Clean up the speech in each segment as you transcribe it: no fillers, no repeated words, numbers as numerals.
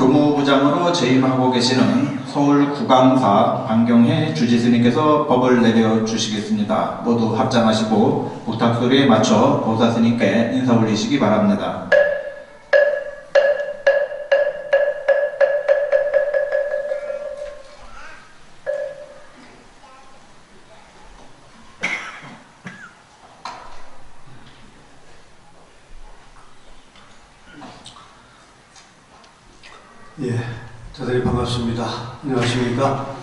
교무부장으로 재임하고 계시는 서울구강사 방경혜 주지스님께서 법을 내려주시겠습니다. 모두 합장하시고 부탁소리에 맞춰 보사스님께 인사 올리시기 바랍니다. 예, 대단히 반갑습니다. 안녕하십니까?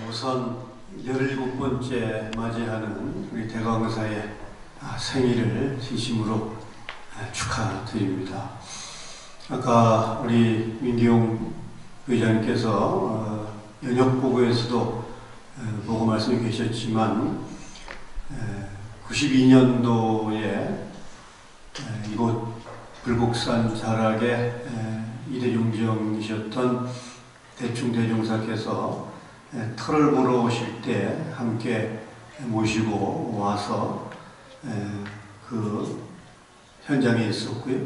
우선 17번째 맞이하는 우리 대강사의 생일을 진심으로 축하드립니다. 아까 우리 민기용 의장님께서 연역보고에서도 보고 말씀해 계셨지만 92년도에 이곳 불곡산 자락에 이대중정이셨던 대충대종사께서 터를 보러 오실 때 함께 모시고 와서 그 현장에 있었고요.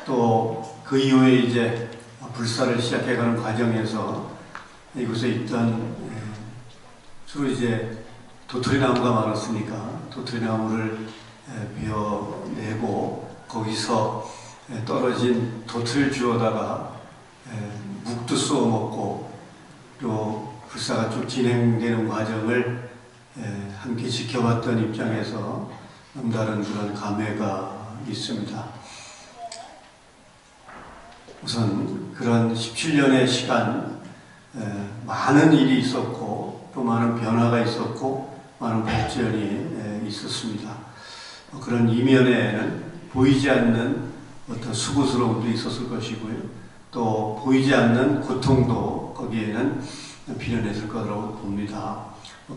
또 그 이후에 이제 불사를 시작해가는 과정에서 이곳에 있던 주로 이제 도토리나무가 많았으니까 도토리나무를 베어내고 거기서 떨어진 돛을 주워다가 묵도 쏘아 먹고 또 불사가 쭉 진행되는 과정을 함께 지켜봤던 입장에서 남다른 그런 감회가 있습니다. 우선 그런 17년의 시간 많은 일이 있었고 또 많은 변화가 있었고 많은 발전이 있었습니다. 그런 이면에는 보이지 않는 어떤 수고스러움도 있었을 것이고요. 또 보이지 않는 고통도 거기에는 필연했을 거라고 봅니다.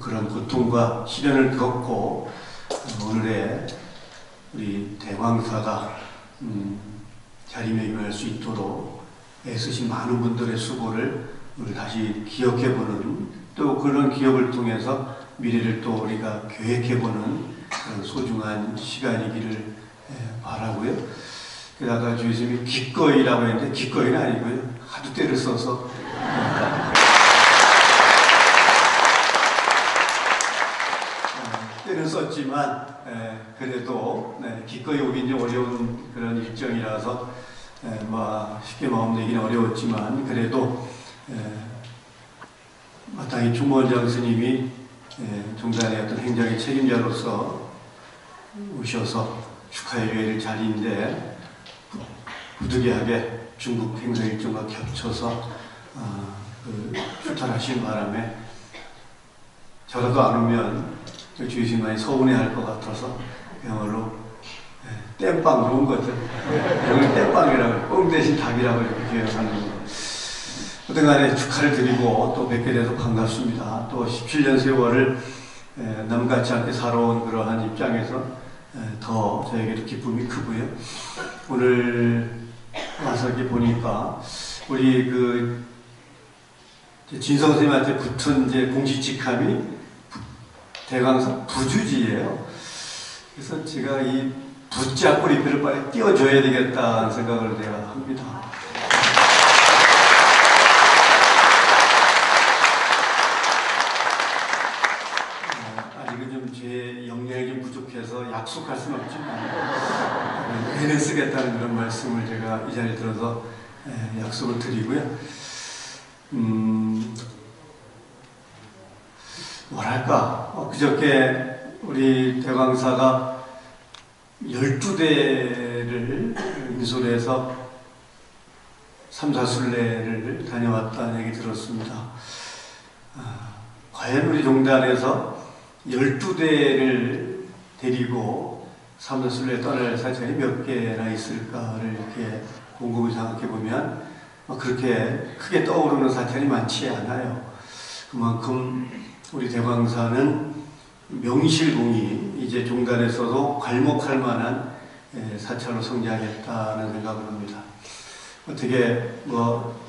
그런 고통과 시련을 겪고 오늘의 우리 대광사가 자리매김할 수 있도록 애쓰신 많은 분들의 수고를 우리 다시 기억해보는, 또 그런 기억을 통해서 미래를 또 우리가 계획해보는 그런 소중한 시간이기를 바라고요. 아까 주의스님이 기꺼이라고 했는데 기꺼이는 아니고요. 하도 때를 써서 때는 썼지만 그래도 기꺼이 오긴 좀 어려운 그런 일정이라서 쉽게 마음 내기는 어려웠지만 그래도 마땅히 총무원장 스님이 종단의 어떤 행정의 책임자로서 오셔서 축하해줘야 될 자리인데 부득이하게 중국 행사 일정과 겹쳐서 출탈하신 바람에 저라도 안 오면 주의스님 많이 서운해할 것 같아서 그야말로 땜빵으로 온 거죠. 여기 땜빵이라고, 뻥 대신 닭이라고 이렇게 표현하는 거. 어떤 간에 축하를 드리고 또 뵙게 돼서 반갑습니다. 또 17년 세월을 남같지 않게 살아온 그러한 입장에서 더 저에게도 기쁨이 크고요. 오늘 와서 이렇게 보니까 우리 진성 선생님한테 붙은 이제 공시직함이 대강사 부주지예요. 그래서 제가 이 붙자 꼬리표를 빨리 띄워줘야 되겠다는 생각을 내가 합니다. 아직은 좀 제 역량이 좀 부족해서 약속할 수는 없지만 애를 쓰겠다는 그런 말씀을 제가 이 자리에 들어서 약속을 드리고요. 뭐랄까, 그저께 우리 대광사가 12대를 인솔해서 3, 4순례를 다녀왔다는 얘기 들었습니다. 과연 우리 종단에서 12대를 데리고 3, 4순례에 떠날 사찰이 몇 개나 있을까를 이렇게 곰곰이 생각해보면 그렇게 크게 떠오르는 사찰이 많지 않아요. 그만큼 우리 대광사는 명실공히 이제 종단에서도 괄목할 만한 사찰로 성장했다는 생각을 합니다. 어떻게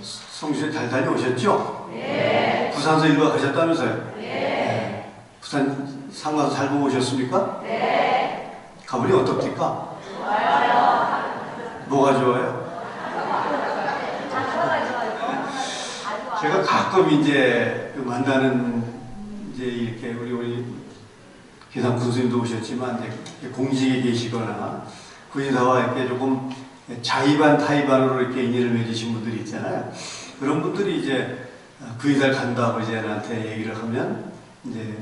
성주에 잘 다녀오셨죠? 네. 부산서 일과 가셨다면서요? 네. 부산 상가서 잘 보고 오셨습니까? 네. 가보니 어떻습니까? 좋아요. 뭐가 좋아요? 제가 가끔 이제 그 만나는 이제 이렇게 우리 기상 군수님도 오셨지만 이제 공직에 계시거나 군인사와 이렇게 조금 자의반 타의반으로 이렇게 인연을 맺으신 분들이 있잖아요. 그런 분들이 이제 군인사를 간다고 이제 나한테 얘기를 하면 이제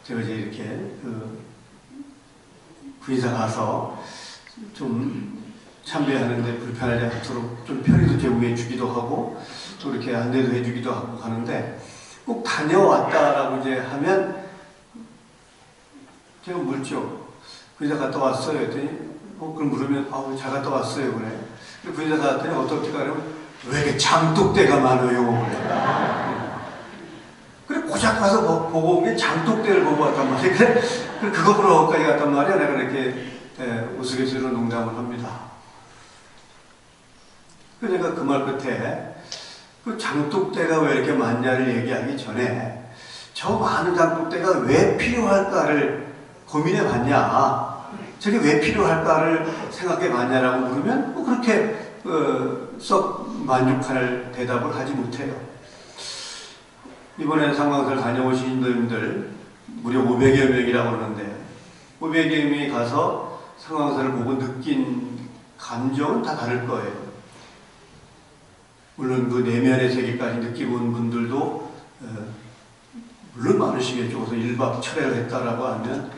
제가 이제 이렇게 그 군인사 가서 좀 참배하는데 불편하지 않도록 좀 편의도 제공해 주기도 하고 또 이렇게 안내도 해 주기도 하고 하는데 꼭 다녀왔다라고 이제 하면 제가 묻죠. 군인사 갔다 왔어요. 했더니 그걸 물으면 잘 갔다 왔어요. 그래. 군인사 갔더니 어떻게 가냐면 왜 이렇게 장독대가 많아요. 그래. 고작 가서 보고 온 게 장독대를 보고 왔단 말이야. 그래. 그거 보러 거기까지 갔단 말이야. 내가 이렇게 우스갯소리로 농담을 합니다. 그러니까 그 말 끝에 그 장독대가 왜 이렇게 많냐를 얘기하기 전에 저 많은 장독대가 왜 필요할까를 고민해 봤냐, 저게 왜 필요할까를 생각해 봤냐라고 물으면 뭐 그렇게 썩 만족할 대답을 하지 못해요. 이번에 상광사를 다녀오신 인도인들 무려 500여 명이라고 그러는데 500여 명이 가서 상광사를 보고 느낀 감정은 다 다를 거예요. 물론 그 내면의 세계까지 느끼고 온 분들도 물론 많으시겠죠. 그래서 1박 철회를 했다라고 하면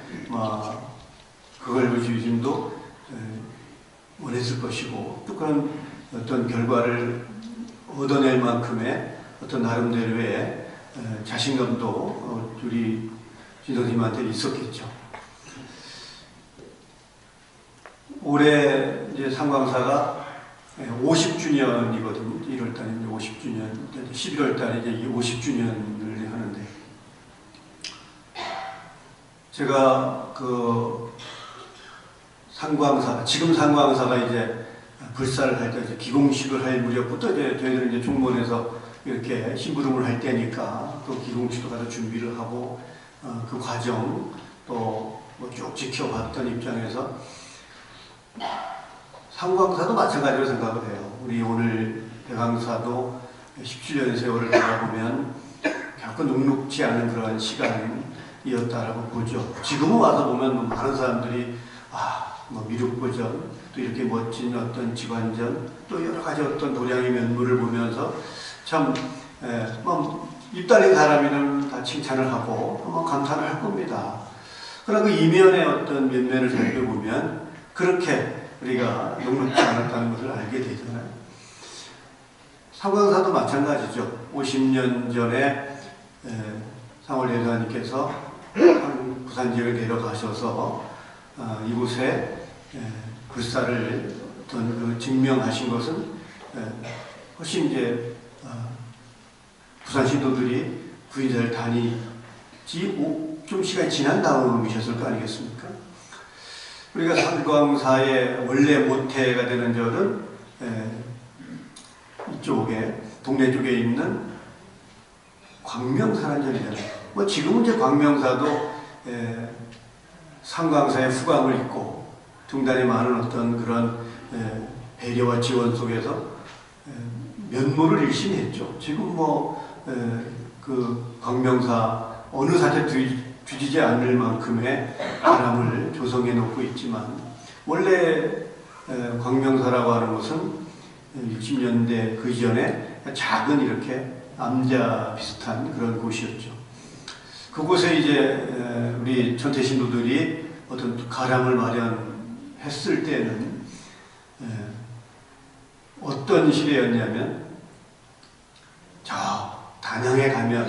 그걸 주님도 원했을 것이고 또 그런 어떤 결과를 얻어낼 만큼의 어떤 나름대로의 자신감도 우리 지도님한테 있었겠죠. 올해 이제 상광사가 50주년이거든요. 1월달에 50주년, 11월달에 이제 50주년을 하는데, 제가 그 상광사, 지금 상광사가 이제 불사를 할 때, 이제 기공식을 할 무렵부터 이제 저희들은 이제 중문에서 이렇게 심부름을 할 때니까 그 기공식도 가서 준비를 하고, 그 과정 또 뭐 쭉 지켜봤던 입장에서 상광사도 마찬가지로 생각을 해요. 우리 오늘 대강사도 17년의 세월을 돌아보면 결코 녹록지 않은 그런 시간이었다라고 보죠. 지금은 와서 보면 많은 사람들이 미륵보전, 또 이렇게 멋진 어떤 지관전, 또 여러 가지 어떤 도량의 면모를 보면서 참 입 달린 사람이면 다 칭찬을 하고 감탄을 할 겁니다. 그러나 그 이면의 어떤 면면을 살펴보면 그렇게 우리가 녹록지 않았다는 것을 알게 되잖아요. 상광사도 마찬가지죠. 50년 전에 상월 대사님께서 부산 지역에 내려가셔서 이곳에 불사를 어떤 그 증명하신 것은 훨씬 이제 부산 신도들이 구인사를 다니지 좀 시간이 지난 다음이셨을 거 아니겠습니까? 우리가 상광사의 원래 모태가 되는 절은 이쪽에 동네 쪽에 있는 광명사라는 절이잖아요. 지금은 이제 광명사도 상광사의 후광을 입고 등단에 많은 어떤 그런 배려와 지원 속에서 면모를 일신히 했죠. 지금 그 광명사 어느 사태 뒤지지 않을 만큼의 바람을 조성해 놓고 있지만 원래 광명사라고 하는 것은 60년대 그 이전에 작은 이렇게 암자 비슷한 그런 곳이었죠. 그곳에 이제 우리 천태 신도들이 어떤 가람을 마련했을 때는 어떤 시대였냐면 저 단양에 가면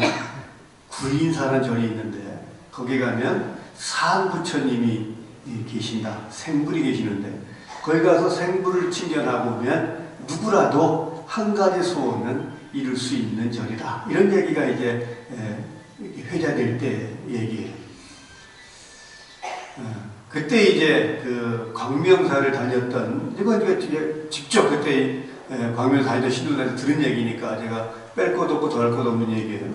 구인사라는 절이 있는데 거기 가면 산부처님이 계신다. 생불이 계시는데 거기 가서 생불을 칭견하고 오면 누구라도 한 가지 소원은 이룰 수 있는 절이다. 이런 얘기가 이제 회자될 때 얘기예요. 그때 이제 그 광명사를 다녔던, 이건 이제 직접 그때 광명사 다니던 신도들한테 들은 얘기니까 제가 뺄 것도 없고 더할 것도 없는 얘기예요.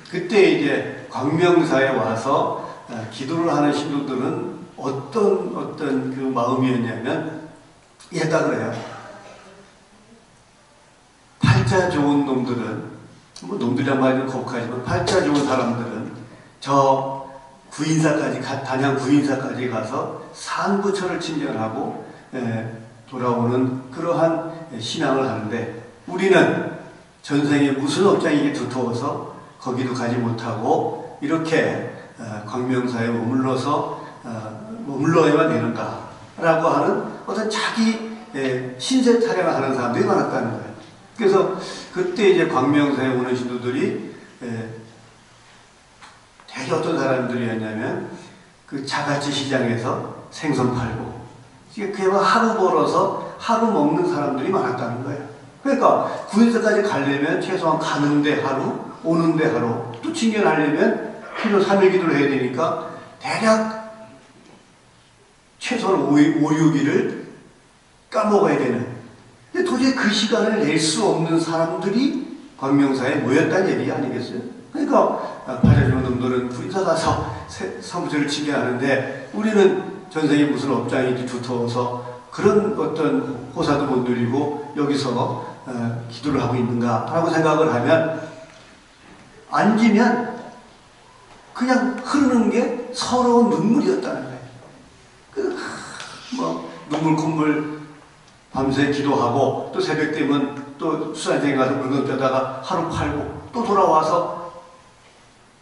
그때 이제 광명사에 와서 기도를 하는 신도들은 어떤 그 마음이었냐면 이랬다 그래요. 팔자 좋은 놈들은, 뭐 놈들이란 말이 거북하지만 팔자 좋은 사람들은 저 구인사까지 단양 구인사까지 가서 산부처를 친견하고 돌아오는 그러한 신앙을 하는데, 우리는 전생에 무슨 업장이 두터워서 거기도 가지 못하고 이렇게 광명사에 머물러야만 되는가라고 하는 어떤 자기 신세 타령을 하는 사람들이 많았다는 거예요. 그래서 그때 이제 광명사에 오는 신도들이 되게 어떤 사람들이었냐면 그 자갈치 시장에서 생선 팔고 그냥 하루 벌어서 하루 먹는 사람들이 많았다는 거예요. 그러니까 구인사까지 가려면 최소한 가는데 하루, 오는데 하루, 또 칭견하려면 필요 3일 기도를 해야 되니까 대략 최소한 5, 6일을 까먹어야 되는. 근데 도저히 그 시간을 낼 수 없는 사람들이 광명사에 모였다는 얘기 아니겠어요? 그러니까 팔자주는 놈들은 구인사 가서 사무처를 칭견하는데, 우리는 전생에 무슨 업장이 두터워서 그런 어떤 호사도 못 누리고 여기서 기도를 하고 있는가 라고 생각을 하면, 앉으면 그냥 흐르는 게 서러운 눈물이었다는 거예요. 눈물 콧물 밤새 기도하고 또 새벽 되면 또 수산시장에 가서 물건 떼다가 하루 팔고 또 돌아와서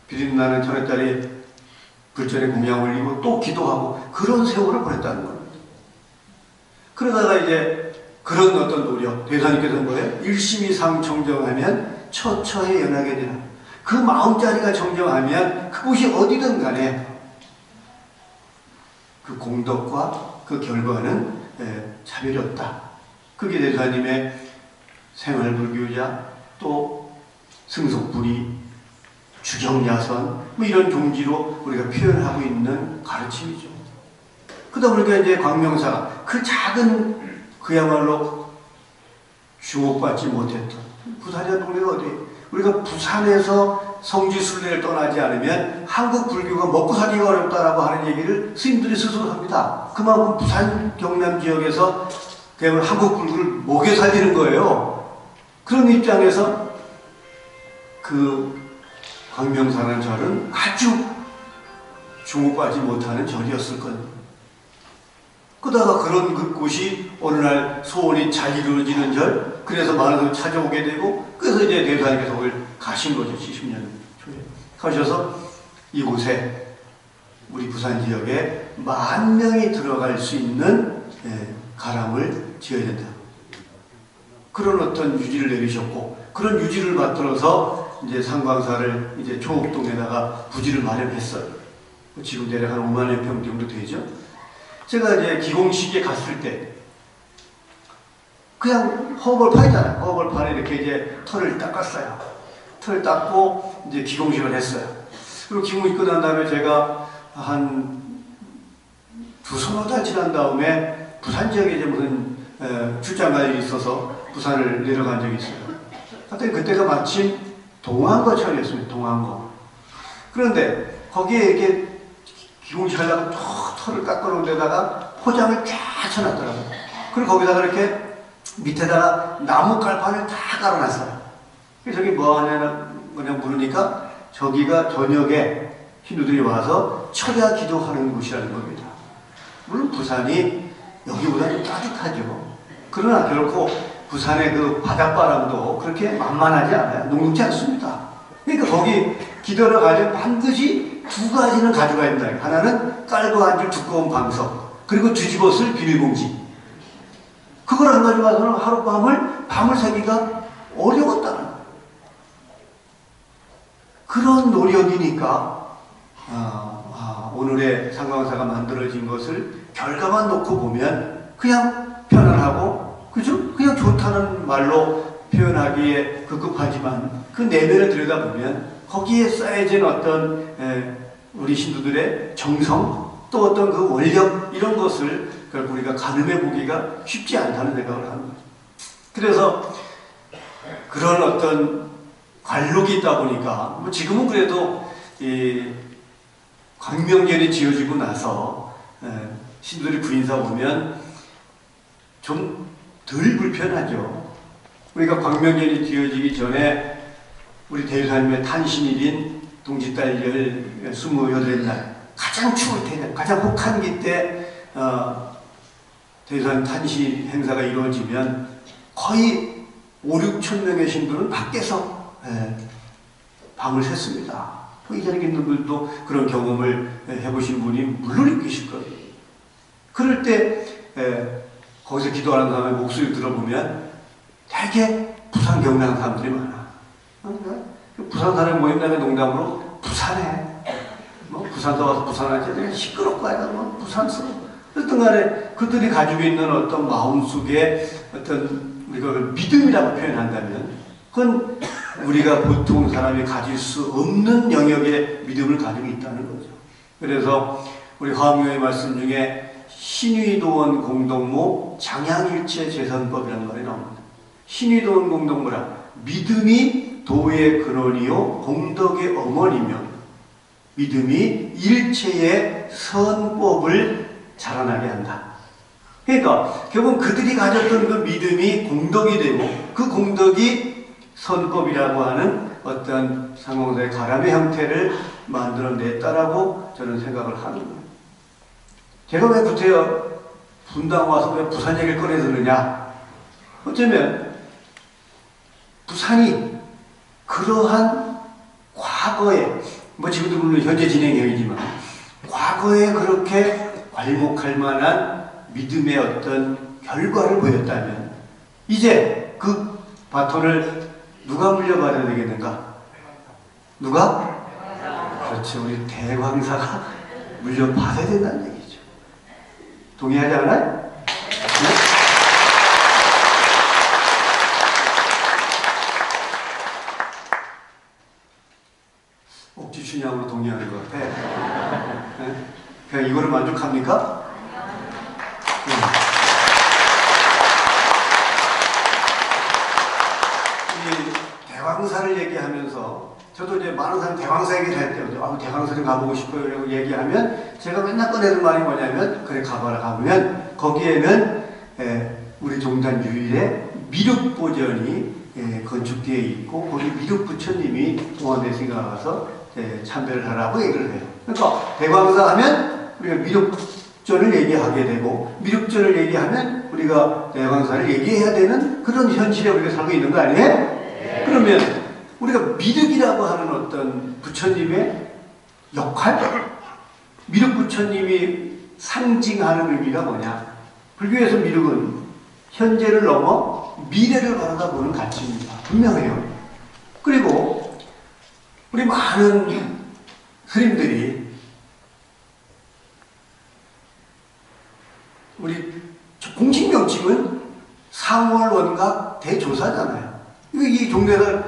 비린나는 천원짜리 불전에 공양 올리고 또 기도하고 그런 세월을 보냈다는 겁니다. 그러다가 이제 그런 어떤 노력, 대사님께서는 뭐예요? 일심이상 정정하면 처처에 연하게 되나. 그 마음자리가 정정하면 그곳이 어디든 간에 그 공덕과 그 결과는 차별이 없다. 그게 대사님의 생활불교자, 또 승속불이, 주경야선, 뭐 이런 종지로 우리가 표현하고 있는 가르침이죠. 그러다 보니까 이제 광명사가 그 작은, 그야말로 주목받지 못했던 부산이라는 동네가 어디? 우리가 부산에서 성지순례를 떠나지 않으면 한국 불교가 먹고 살기가 어렵다라고 하는 얘기를 스님들이 스스로 합니다. 그만큼 부산 경남 지역에서 그냥 한국 불교를 먹여 살리는 거예요. 그런 입장에서 그 광명사라는 절은 아주 주목받지 못하는 절이었을 겁니다. 그러다가 그런 그 곳이 어느 날 소원이 잘 이루어지는 절, 그래서 많은 사람이 찾아오게 되고, 그래서 이제 대사님께서 거길 가신 거죠. 70년 초에 가셔서 이곳에 우리 부산 지역에 10,000명이 들어갈 수 있는 가람을 지어야 된다. 그런 어떤 유지를 내리셨고, 그런 유지를 받들어서 이제 상광사를 이제 초옥동에다가 부지를 마련했어요. 지금 대략 한 50,000여 평 정도 되죠. 제가 이제 기공식에 갔을 때 그냥 허벌판이잖아요. 허벌판에 이렇게 이제 털을 닦았어요. 털을 닦고 이제 기공식을 했어요. 그리고 기공식 끝난 다음에 제가 한 2-3달 지난 다음에 부산 지역에 이제 무슨 출장 갈 일이 있어서 부산을 내려간 적이 있어요. 하여튼 그때가 마침 동안거철이었습니다. 동안거. 그런데 거기에 이렇게 기공식 하려고 털을 깎아놓은 데다가 포장을 쫙 쳐놨더라고요. 그리고 거기다가 이렇게 밑에다가 나무 깔판을 다 깔아놨어요. 그래서 저기 뭐 하냐고 물으니까 저기가 저녁에 힌두들이 와서 철야 기도하는 곳이라는 겁니다. 물론 부산이 여기보다 좀 따뜻하죠. 그러나 결코 부산의 그 바닷바람도 그렇게 만만하지 않아요. 녹록지 않습니다. 그러니까 거기 기도를 가지고 반드시 2가지는 가져가야 된다. 하나는 깔고 앉을 두꺼운 방석, 그리고 뒤집어 쓸 비닐봉지. 그걸 안 가져가서는 밤을 새기가 어려웠다는 거예요. 그런 노력이니까 오늘의 상광사가 만들어진 것을 결과만 놓고 보면 그냥 편안하고, 그죠? 그냥 좋다는 말로 표현하기에 급급하지만 그 내면을 들여다보면 거기에 쌓여진 어떤 우리 신도들의 정성, 또 어떤 그 원력, 이런 것을 결국 우리가 가늠해 보기가 쉽지 않다는 생각을 하는 거죠. 그래서 그런 어떤 관록이 있다 보니까, 뭐 지금은 그래도 이 광명절이 지어지고 나서 신도들이 부인사 오면 좀 덜 불편하죠. 우리가 광명절이 지어지기 전에 우리 대유사님의 탄신일인 동짓달열 28날 가장 추울 때는 가장 혹한기 때 대유사님 탄신 행사가 이루어지면 거의 5, 6천 명의 신도는 밖에서 밤을 샜습니다. 이 자리에 있는 분들도 그런 경험을 해보신 분이 물론 계실 거예요. 그럴 때 거기서 기도하는 사람의 목소리 들어보면 되게 부산 경남 사람들이 많아. 부산 사람 모임날에 농담으로 부산에 뭐 부산도 와서 부산하지 되게 시끄럽고 하여간 뭐 부산스러워. 어떤 간에 그들이 가지고 있는 어떤 마음속에 어떤 우리가 믿음이라고 표현한다면 그건 우리가 보통 사람이 가질 수 없는 영역의 믿음을 가지고 있다는 거죠. 그래서 우리 화엄경의 말씀 중에 신의도원 공동모 장양일체 재선법이라는 말이 나옵니다. 신의도원 공동모라 믿음이 도의 근원이요 공덕의 어머니며 믿음이 일체의 선법을 자라나게 한다. 그러니까 결국 그들이 가졌던 그 믿음이 공덕이 되고 그 공덕이 선법이라고 하는 어떤 상공사의 가람의 형태를 만들어냈다라고 저는 생각을 하는 거예요. 제가 왜 구태여 분당 와서 왜 부산 얘기를 꺼내드느냐? 어쩌면 부산이 그러한 과거에 뭐 지금도 물론 현재 진행형이지만 과거에 그렇게 괄목할 만한 믿음의 어떤 결과를 보였다면 이제 그 바톤을 누가 물려받아야 되겠는가? 누가? 그렇죠. 우리 대광사가 물려받아야 된다는 얘기죠. 동의하지 않아요? 네? 옥지춘향으로 동의하는 것 같아. 네? 그냥 이거를 만족합니까? 네. 이 대왕사를 얘기하면서 저도 이제 많은 사람 대왕사 얘기를 할 때 대왕사 좀 가보고 싶어요 라고 얘기하면 제가 맨날 꺼내는 말이 뭐냐면 그래 가봐라. 가보면 거기에는 우리 종단 유일의 미륵보전이 건축되어 있고 거기 미륵부처님이 동안대 생각나서 참배를 하라고 얘기를 해요. 그러니까 대광사 하면 우리가 미륵전을 얘기하게 되고 미륵전을 얘기하면 우리가 대광사를 얘기해야 되는 그런 현실에 우리가 살고 있는 거 아니에요? 네. 그러면 우리가 미륵이라고 하는 어떤 부처님의 역할? 미륵부처님이 상징하는 의미가 뭐냐? 불교에서 미륵은 현재를 넘어 미래를 바라보는 가치입니다. 분명해요. 그리고 우리 많은 스님들이 우리 공식 명칭은 상월원각 대조사잖아요. 이 종대가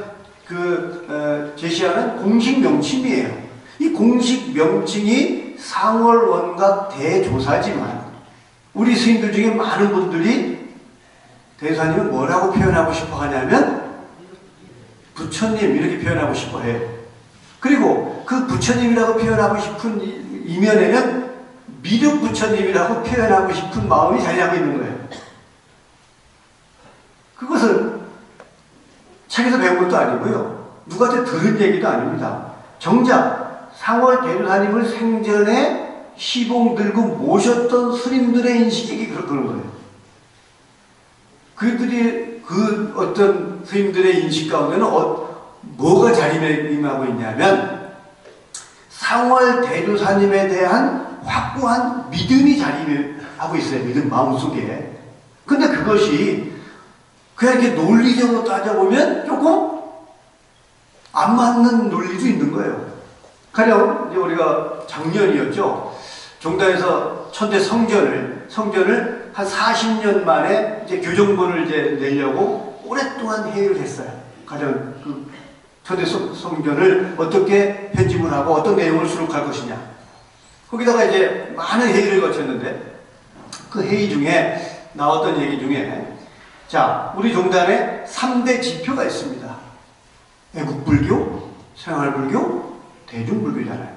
제시하는 공식 명칭이에요. 이 공식 명칭이 상월원각 대조사지만 우리 스님들 중에 많은 분들이 대사님은 뭐라고 표현하고 싶어 하냐면 부처님 이렇게 표현하고 싶어 해요. 그리고 그 부처님이라고 표현하고 싶은 이면에는 미륵 부처님이라고 표현하고 싶은 마음이 자리하고 있는 거예요. 그것은 책에서 배운 것도 아니고요. 누구한테 들은 얘기도 아닙니다. 정작 상월 대조사님을 생전에 시봉 들고 모셨던 스님들의 인식이 그런 거예요. 그들이 그 어떤 스님들의 인식 가운데는 뭐가 자리매김하고 있냐면 상월 대조사님에 대한 확고한 믿음이 자리매하고 있어요. 믿음 마음속에. 근데 그것이 그냥 이렇게 논리적으로 따져보면 조금 안 맞는 논리도 있는 거예요. 가령 이제 우리가 작년이었죠. 종단에서 천대 성전을 한 40년 만에 이제 교정본을 이제 내려고 오랫동안 회의를 했어요. 가령 그 천대 성전을 어떻게 편집을 하고 어떤 내용을 수록할 것이냐. 거기다가 이제 많은 회의를 거쳤는데 그 회의 중에 나왔던 얘기 중에 자, 우리 종단에 3대 지표가 있습니다. 애국불교, 생활불교, 대중불교잖아요.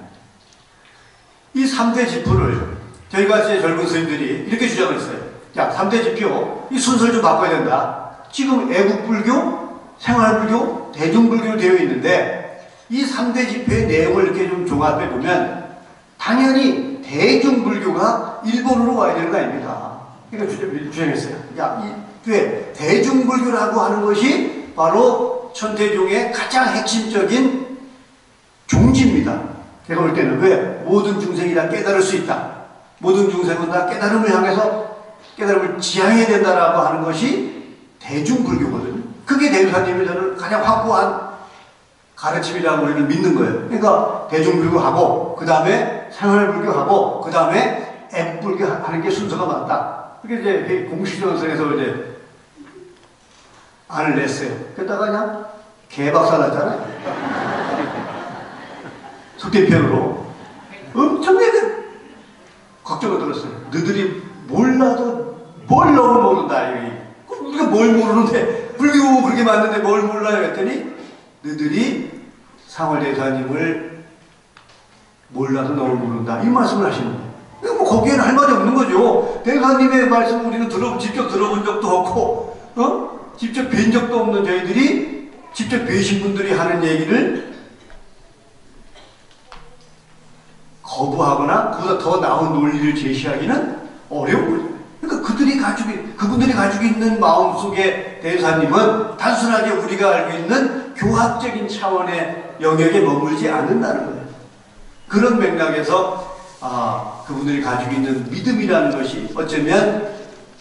이 3대 지표를 저희가 이제 젊은 스님들이 이렇게 주장을 했어요. 자, 3대 지표, 이 순서를 좀 바꿔야 된다. 지금 애국불교, 생활불교, 대중불교로 되어 있는데 이 3대 지표의 내용을 이렇게 좀 종합해 보면 당연히 대중불교가 일본으로 와야 되는 거 아닙니까? 이렇게 주장했어요. 야, 왜? 대중불교라고 하는 것이 바로 천태종의 가장 핵심적인 종지입니다. 제가 볼 때는 왜? 모든 중생이 다 깨달을 수 있다. 모든 중생은 다 깨달음을 향해서 깨달음을 지향해야 된다라고 하는 것이 대중불교거든요. 그게 대주사님이 저는 가장 확고한 가르침이라고 우리는 믿는 거예요. 그러니까 대중불교하고 그 다음에 생활불교하고 그 다음에 앱불교 하는 게 순서가 맞다. 그게 이제 공식전선에서 이제 안을 냈어요. 그러다가 그냥 개박살 났잖아요. 속대편으로 엄청나게 걱정을 들었어요. 너희들이 몰라도 뭘 너무 모른다. 우리가 뭘 모르는데 불교 그렇게 맞는데 뭘 몰라요 했더니 너희들이 상월대사님을 몰라도 너무 모른다. 이 말씀을 하시는 거예요. 뭐 거기에는 할 말이 없는 거죠. 대사님의 말씀을 우리는 직접 들어본 적도 없고 직접 뵌 적도 없는 저희들이 직접 뵈신 분들이 하는 얘기를 거부하거나 그보다 더 나은 논리를 제시하기는 어려운 거죠. 그러니까 그분들이 가지고 있는 마음속에 대사님은 단순하게 우리가 알고 있는 교학적인 차원의 영역에 머물지 않는다는 거예요. 그런 맥락에서 그분들이 가지고 있는 믿음이라는 것이 어쩌면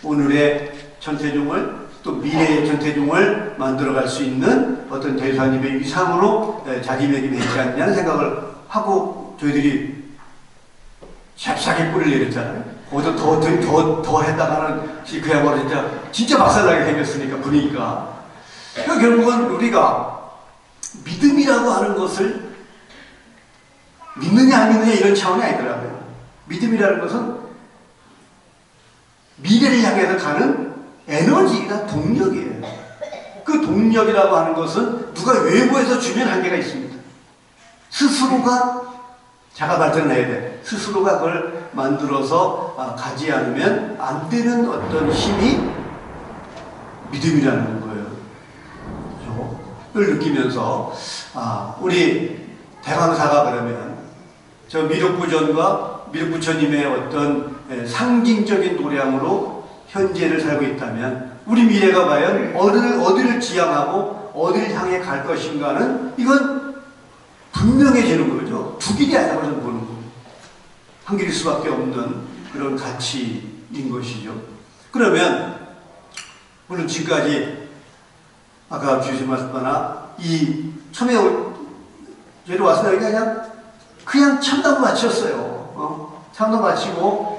오늘의 천태종을 또 미래의 천태종을 만들어갈 수 있는 어떤 대사님의 위상으로 자리매김했지 않냐는 생각을 하고 저희들이 샵싸게 뿌리를 내렸잖아요. 거기서 더 했다가는 그야말로 진짜 박살나게 생겼으니까 분위기가. 그러니까 결국은 우리가 믿음이라고 하는 것을 믿느냐 안 믿느냐 이런 차원이 아니더라고요. 믿음이라는 것은 미래를 향해서 가는 에너지가 동력이에요. 그 동력이라고 하는 것은 누가 외부에서 주면 한계가 있습니다. 스스로가 자가 발전을 해야 돼. 스스로가 그걸 만들어서 가지 않으면 안 되는 어떤 힘이 믿음이라는 거예요. 그걸 느끼면서 우리 대강사가 그러면 저 미륵부전과 미륵부처님의 어떤 상징적인 도량으로 현재를 살고 있다면 우리 미래가 과연 어디를 지향하고 어디를 향해 갈 것인가는 이건 분명해지는 거죠. 두 길이 아니라고 저는 보는 거예요. 한 길일 수밖에 없는 그런 가치인 것이죠. 그러면 물론 지금까지 아까 주신 말씀하나 이 처음에 저희로 왔을 때 그냥 참담 마쳤어요. 참담 마치고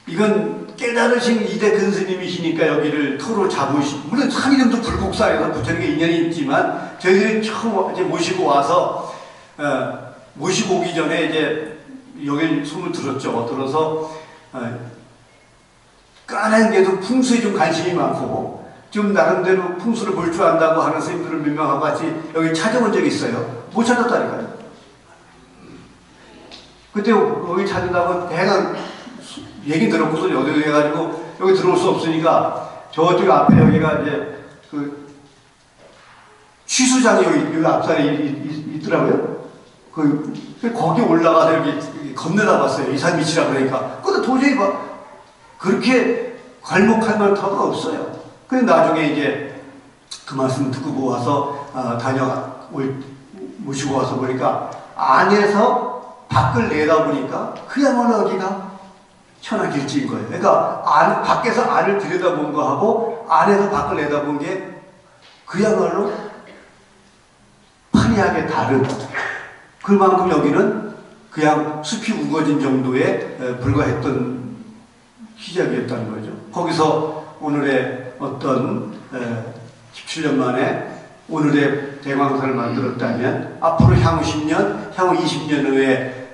이건 깨달으신 이대 근스님이시니까 여기를 터로 잡으시고 물론 한 이름도 불국사에서 부처님과 인연이 있지만 저희들이 처음 이제 모시고 와서 모시고 오기 전에 이제 여기 소문 들었죠. 들어서 까나게도 풍수에 좀 관심이 많고 좀 나름대로 풍수를 볼 줄 안다고 하는 스님들을 몇 명하고 같이 여기 찾아온 적이 있어요. 못 찾았다니까요. 그때 여기 찾는다고 대강 얘기 들었고서 여기 해가지고 여기 들어올 수 없으니까 저쪽 앞에 여기가 이제 그 취수장이 여기 앞산에 있더라고요. 거기 올라가서 여기 건너다 봤어요. 이산 밑이라 그러니까. 근데 도저히 그렇게 괄목할 만한 터가 없어요. 근데 나중에 이제 그 말씀 듣고 와서 모시고 와서 보니까 안에서 밖을 내다보니까 그야말로 여기가 천하길지인 거예요. 그러니까 밖에서 안을 들여다본 거하고 안에서 밖을 내다본 게 그야말로 판이하게 다른 그만큼 여기는 그냥 숲이 우거진 정도에 불과했던 시작이었다는 거죠. 거기서 오늘의 어떤 17년 만에 오늘의 대광산을 만들었다면 앞으로 향후 10년, 향후 20년 후에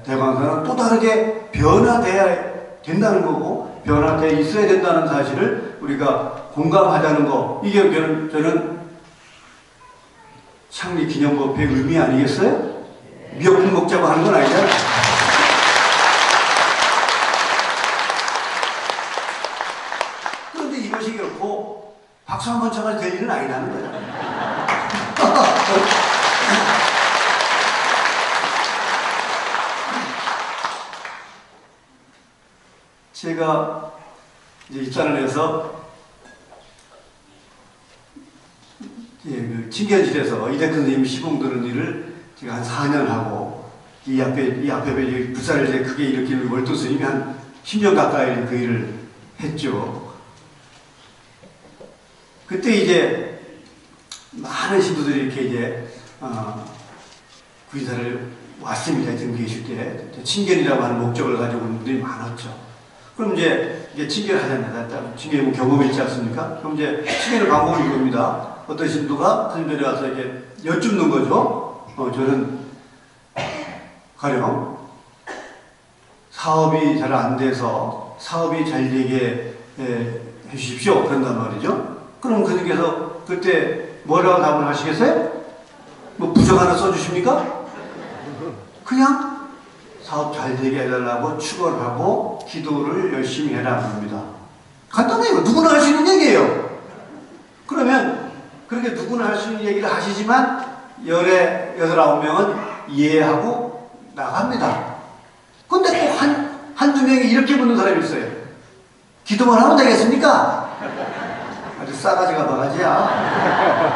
대광산은 또 다르게 변화돼야 된다는 거고 변화돼 있어야 된다는 사실을 우리가 공감하자는 거 이게 저는 창립기념법의 의미 아니겠어요? 미역국 먹자고 하는 건 아니잖아. 그런데 이것이 결코 박수 한 번 쳐가 될 일은 아니라는 거야. 제가 이제 입사를 해서 그 친견실에서 이대근 선생님 시공 드는 일을 제가 한 4년 하고 이 앞에 불사를 이제 크게 일으키는 월도 스님이 한 10년 가까이 그 일을 했죠. 그때 이제 많은 신부들이 이렇게 이제 구의사를 왔습니다. 등기해줄 때 친견이라고 하는 목적을 가지고 온 분들이 많았죠. 그럼 이제 친견을 하잖아요. 친견이 뭐 경험이 있지 않습니까? 그럼 이제 친견의 방법은 이겁니다. 어떤 신도가 스님들이 와서 이렇게 여쭙는 거죠. 저는 가령 사업이 잘 안 돼서 사업이 잘 되게 해주십시오. 그런단 말이죠. 그럼 그님께서 그때 뭐라고 답을 하시겠어요? 뭐 부적 하나 써주십니까? 그냥 사업 잘 되게 해달라고 축원을 하고 기도를 열심히 해라 합니다. 간단해요. 누구나 할 수 있는 얘기예요. 그러면 그렇게 누구나 할 수 있는 얘기를 하시지만 열에 8, 9명은 이해하고 나갑니다. 근데 꼭 한두 명이 이렇게 묻는 사람이 있어요. 기도만 하면 되겠습니까? 아주 싸가지가 바가지야.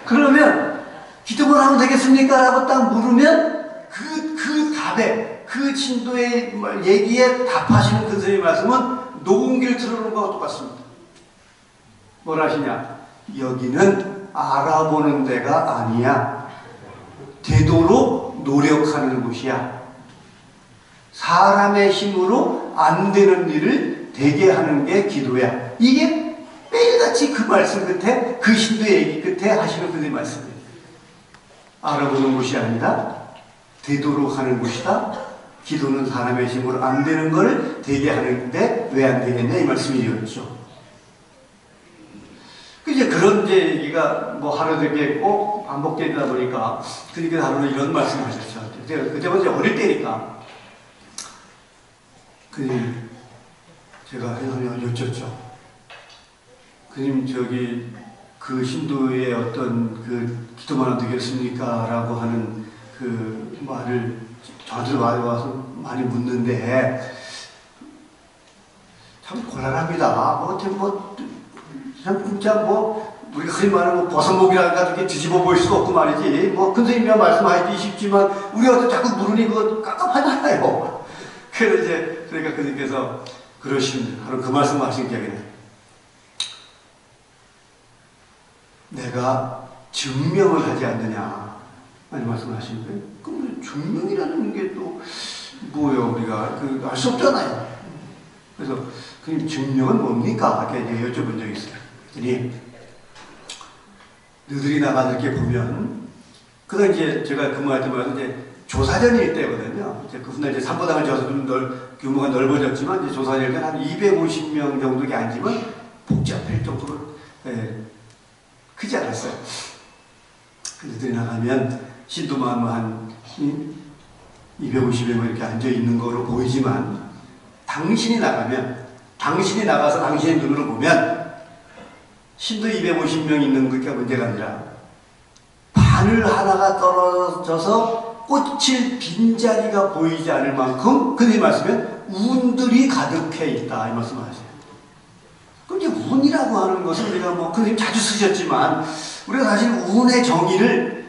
그러면 기도만 하면 되겠습니까? 라고 딱 물으면 그 답에, 그 신도의 얘기에 답하시는 그 선생님의 말씀은 녹음기를 틀어놓은 거와 똑같습니다. 뭘 하시냐? 여기는 알아보는 데가 아니야. 되도록 노력하는 곳이야. 사람의 힘으로 안 되는 일을 되게 하는 게 기도야. 이게 매일같이 그 말씀 끝에, 그 신도의 얘기 끝에 하시는 분의 말씀이에요. 알아보는 곳이 아니라 되도록 하는 곳이다. 기도는 사람의 힘으로 안 되는 걸 되게 하는데 왜 안 되겠냐 이 말씀이었죠. 이제 그런 이제 얘기가 뭐 하루 되게 꼭 반복되다 보니까 그러니까 하루는 이런 말씀을 하셨죠. 그때만 이제 어릴 때니까 그님 제가 여쭙죠. 그님 저기 그 신도의 어떤 그 기도만 하면 되겠습니까? 라고 하는 그 말을 저한테 와서 많이 묻는데 참 곤란합니다. 참 진짜 우리가 흔히 말하는 버선목이라든가 이렇게 뒤집어 보일 수도 없고 말이지. 큰 스님이야 말씀하기 쉽지만 우리가 자꾸 물으니 그거 깝깝하잖아요. 그러니까 그님께서 그러십니다. 바로 그 말씀을 하신 게 아니라 내가 증명을 하지 않느냐 아니 말씀을 하시는 거예요. 그럼 증명이라는 게 또 뭐예요? 우리가 알 수 없잖아요. 그래서 그님 증명은 뭡니까? 이렇게 여쭤본 적이 있어요. 그랬더니 너희들이 나가서 이렇게 보면 그다음 이제 제가 근무할 때마다 이제 조사전일 때거든요. 이제 그분들 이제 산보당을 지어서 좀 규모가 넓어졌지만 이제 조사전일 때는 한 250명 정도에 앉으면 복잡할 정도로 크지 않았어요. 그들이 나가면 신도만 한 250명 이렇게 앉아 있는 거로 보이지만 당신이 나가서 당신의 눈으로 보면 신도 250명 있는 것이 문제가 아니라 바늘 하나가 떨어져서 꽂힐 빈자리가 보이지 않을 만큼 그들이 말씀은 운들이 가득해 있다 이 말씀을 하세요. 그럼 이제 운이라고 하는 것은 우리가 그님 자주 쓰셨지만 우리가 사실 운의 정의를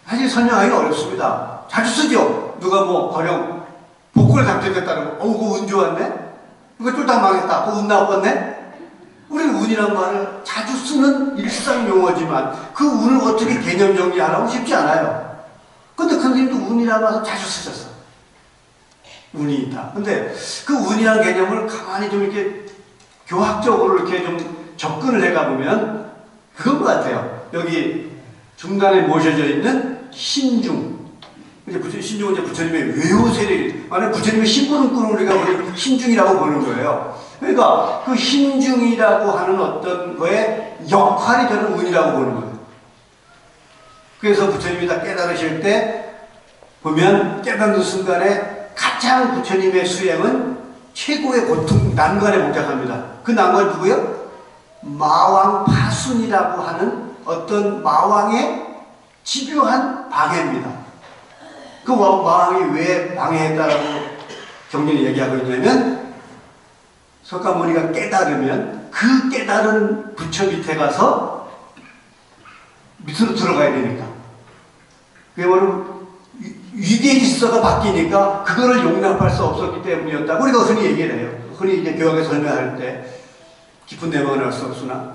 사실 설명하기 어렵습니다. 자주 쓰죠. 누가 가령 복권에 당첨됐다는 거, 그거 운 좋았네? 이거 쫄딱 망했다. 그거 운 나빴네? 우리는 운이라는 말을 자주 쓰는 일상 용어지만 그 운을 어떻게 개념 정리하라고 쉽지 않아요. 근데 그 선생님도 운이라는 말을 자주 쓰셨어. 운이 있다. 근데 그 운이라는 개념을 가만히 좀 이렇게 교학적으로 이렇게 좀 접근을 해가보면 그건 것 같아요. 여기 중간에 모셔져 있는 신중. 신중은 이제 부처님의 외호세를, 만약 부처님의 신부는 꾸는 우리가 신중이라고 보는 거예요. 그러니까 그 신중이라고 하는 어떤 거에 역할이 되는 운이라고 보는 거예요. 그래서 부처님이 다 깨달으실 때 보면 깨닫는 순간에 가장 부처님의 수행은 최고의 고통, 난관에 복잡합니다. 그 난관이 누구요? 마왕 파순이라고 하는 어떤 마왕의 집요한 방해입니다. 그 마왕이 왜 방해했다라고 경전이 얘기하고 있냐면 석가모니가 깨달으면 그 깨달은 부처 밑에 가서 밑으로 들어가야 되니까. 그게 바로 위계 질서가 바뀌니까 그거를 용납할 수 없었기 때문이었다고 우리가 흔히 얘기를 해요. 흔히 이제 교학에 설명할 때 깊은 내막은 알 수 없으나.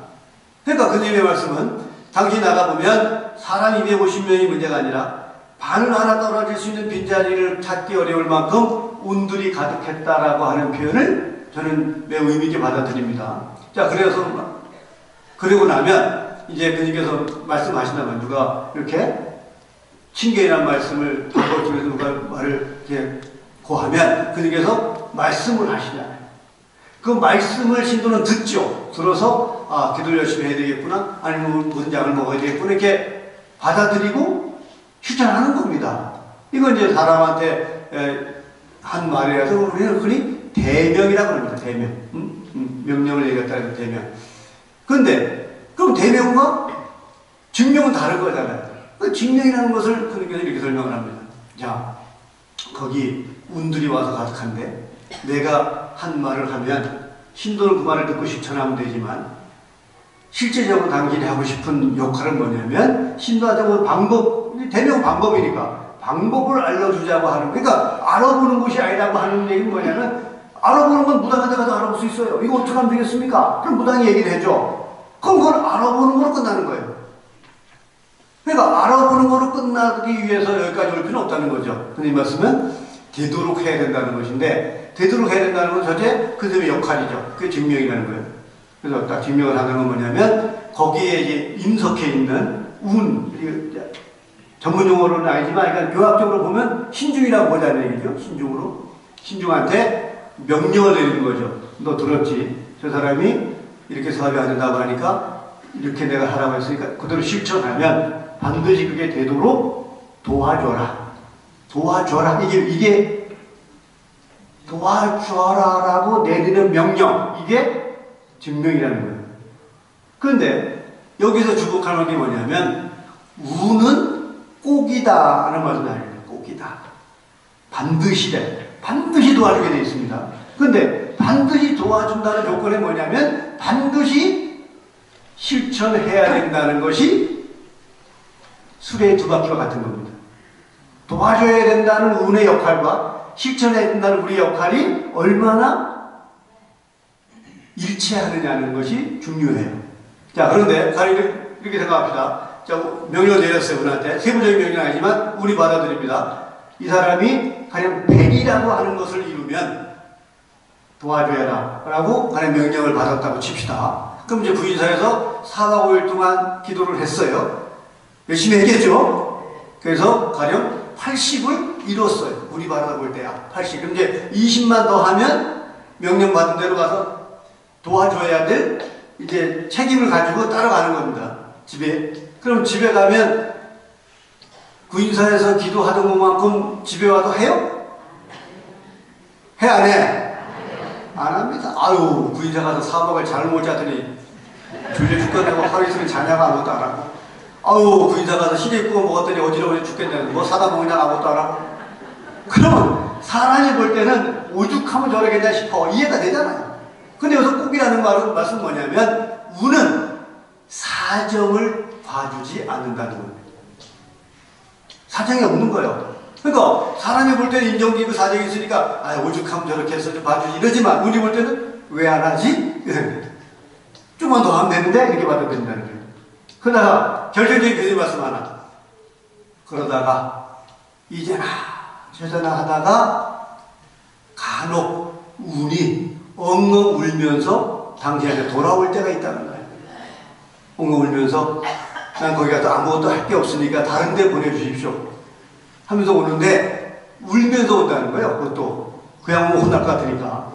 그러니까 그님의 말씀은 당시 나가보면 사람 250명이 문제가 아니라 바늘 하나 떨어질 수 있는 빈자리를 찾기 어려울 만큼 운들이 가득했다라고 하는 표현을 저는 매우 의미있게 받아들입니다. 자, 그러고 나면 이제 그님께서 말씀하신다면 누가 이렇게 친계이라는 말씀을 방법 중에서 누가 말을 이렇게 고하면 그님께서 말씀을 하시잖아요. 그 말씀을 신도는 듣죠. 들어서 아, 기도를 열심히 해야 되겠구나, 아니면 무슨 약을 먹어야 되겠구나, 이렇게 받아들이고 실천하는 겁니다. 이건 이제 사람한테 한 말이라서 우리는 흔히 대명이라고 합니다. 대명. 명령을 얘기했다 해서 대명. 그런데 그럼 대명과 증명은 다른 거잖아요. 그 증명이라는 것을 그님께서 이렇게 설명을 합니다. 자, 거기 운들이 와서 가득한데 내가 한 말을 하면 신도는 그 말을 듣고 실천하면 되지만 실제적으로 당신이 하고 싶은 역할은 뭐냐면 신도한테 뭐 방법, 대명 방법이니까 방법을 알려주자고 하는, 그러니까 알아보는 것이 아니라고 하는 얘기는 뭐냐면 알아보는 건 무당한테 가서 알아볼 수 있어요. 이거 어떻게 하면 되겠습니까? 그럼 무당이 얘기를 해줘. 그럼 그걸 알아보는 거로 끝나는 거예요. 그러니까 알아보는 거로 끝나기 위해서 여기까지 올 필요는 없다는 거죠. 근데 이 말씀은 되도록 해야 된다는 것인데, 되도록 해야 된다는 건 첫째 그 사람의 역할이죠. 그게 증명이라는 거예요. 그래서 딱 증명을 하는 건 뭐냐면 거기에 이제 임석해 있는 운, 전문 용어로는 아니지만 그러니까 교학적으로 보면 신중이라고 보자는 얘기죠. 신중으로. 신중한테 명령을 내리는 거죠. 너 들었지? 저 사람이 이렇게 사업이 안 된다고 하니까 이렇게 내가 하라고 했으니까 그대로 실천하면 반드시 그게 되도록 도와줘라. 도와줘라. 이게 도와줘라라고 내리는 명령. 이게 증명이라는 거예요. 그런데 여기서 주목할 게 뭐냐면 운은 꼭이다 하는 말을 하는 거예요. 꼭이다. 반드시래. 반드시 도와주게 되어 있습니다. 그런데 반드시 도와준다는 조건이 뭐냐면 반드시 실천해야 된다는 것이 수레의 두 바퀴와 같은 겁니다. 도와줘야 된다는 운의 역할과 실천해야 된다는 우리의 역할이 얼마나 일치하느냐는 것이 중요해요. 자, 그런데 가령 이렇게 생각합시다. 자, 명령을 내렸어요. 운한테. 세부적인 명령은 아니지만 운이 받아들입니다. 이 사람이 가령 100이라고 하는 것을 이루면 도와줘야라 라고 가령 명령을 받았다고 칩시다. 그럼 이제 부인사에서 4박 5일 동안 기도를 했어요. 열심히 했겠죠? 그래서 가령 80을 이뤘어요. 운이 받아볼 때야. 80. 그럼 이제 20만 더 하면 명령 받은 대로 가서 도와줘야 될 이제 책임을 가지고 따라가는 겁니다. 집에. 그럼 집에 가면 구인사에서 기도하던 것만큼 집에 와도 해요? 해, 안 해? 안 합니다. 아유, 구인사 가서 사박을 잠을 못 자더니 졸려 죽겠다고 하루 있으면 자냐가 아무것도 안 하고, 아유, 구인사 가서 시계 구워 먹었더니 어지러워 죽겠다고 뭐 사다 먹냐 아무것도 안 하고. 그러면 사람이 볼 때는 오죽하면 저러겠냐 싶어. 이해가 되잖아요. 근데 여기서 꼭이라는 말은 뭐냐면 운은 사정을 봐주지 않는다는 겁니다. 사정이 없는 거예요. 그러니까 사람이 볼 때는 인정기구 사정이 있으니까 아, 오죽하면 저렇게 해서 좀 봐주지 이러지만 운이 볼 때는 왜 안 하지? 좀만 더 하면 되는데 이렇게 받아들인다는 거예요. 그러다가 결정적인 그 말씀 하나. 그러다가 이제나 저제나 하다가 간혹 운이 엉엉 울면서 당신한테 돌아올 때가 있다는 거예요. 엉엉 울면서 난 거기 가서 아무것도 할 게 없으니까 다른 데 보내주십시오 하면서 오는데 울면서 온다는 거예요. 그것도 그냥 오면 혼날 것 같으니까.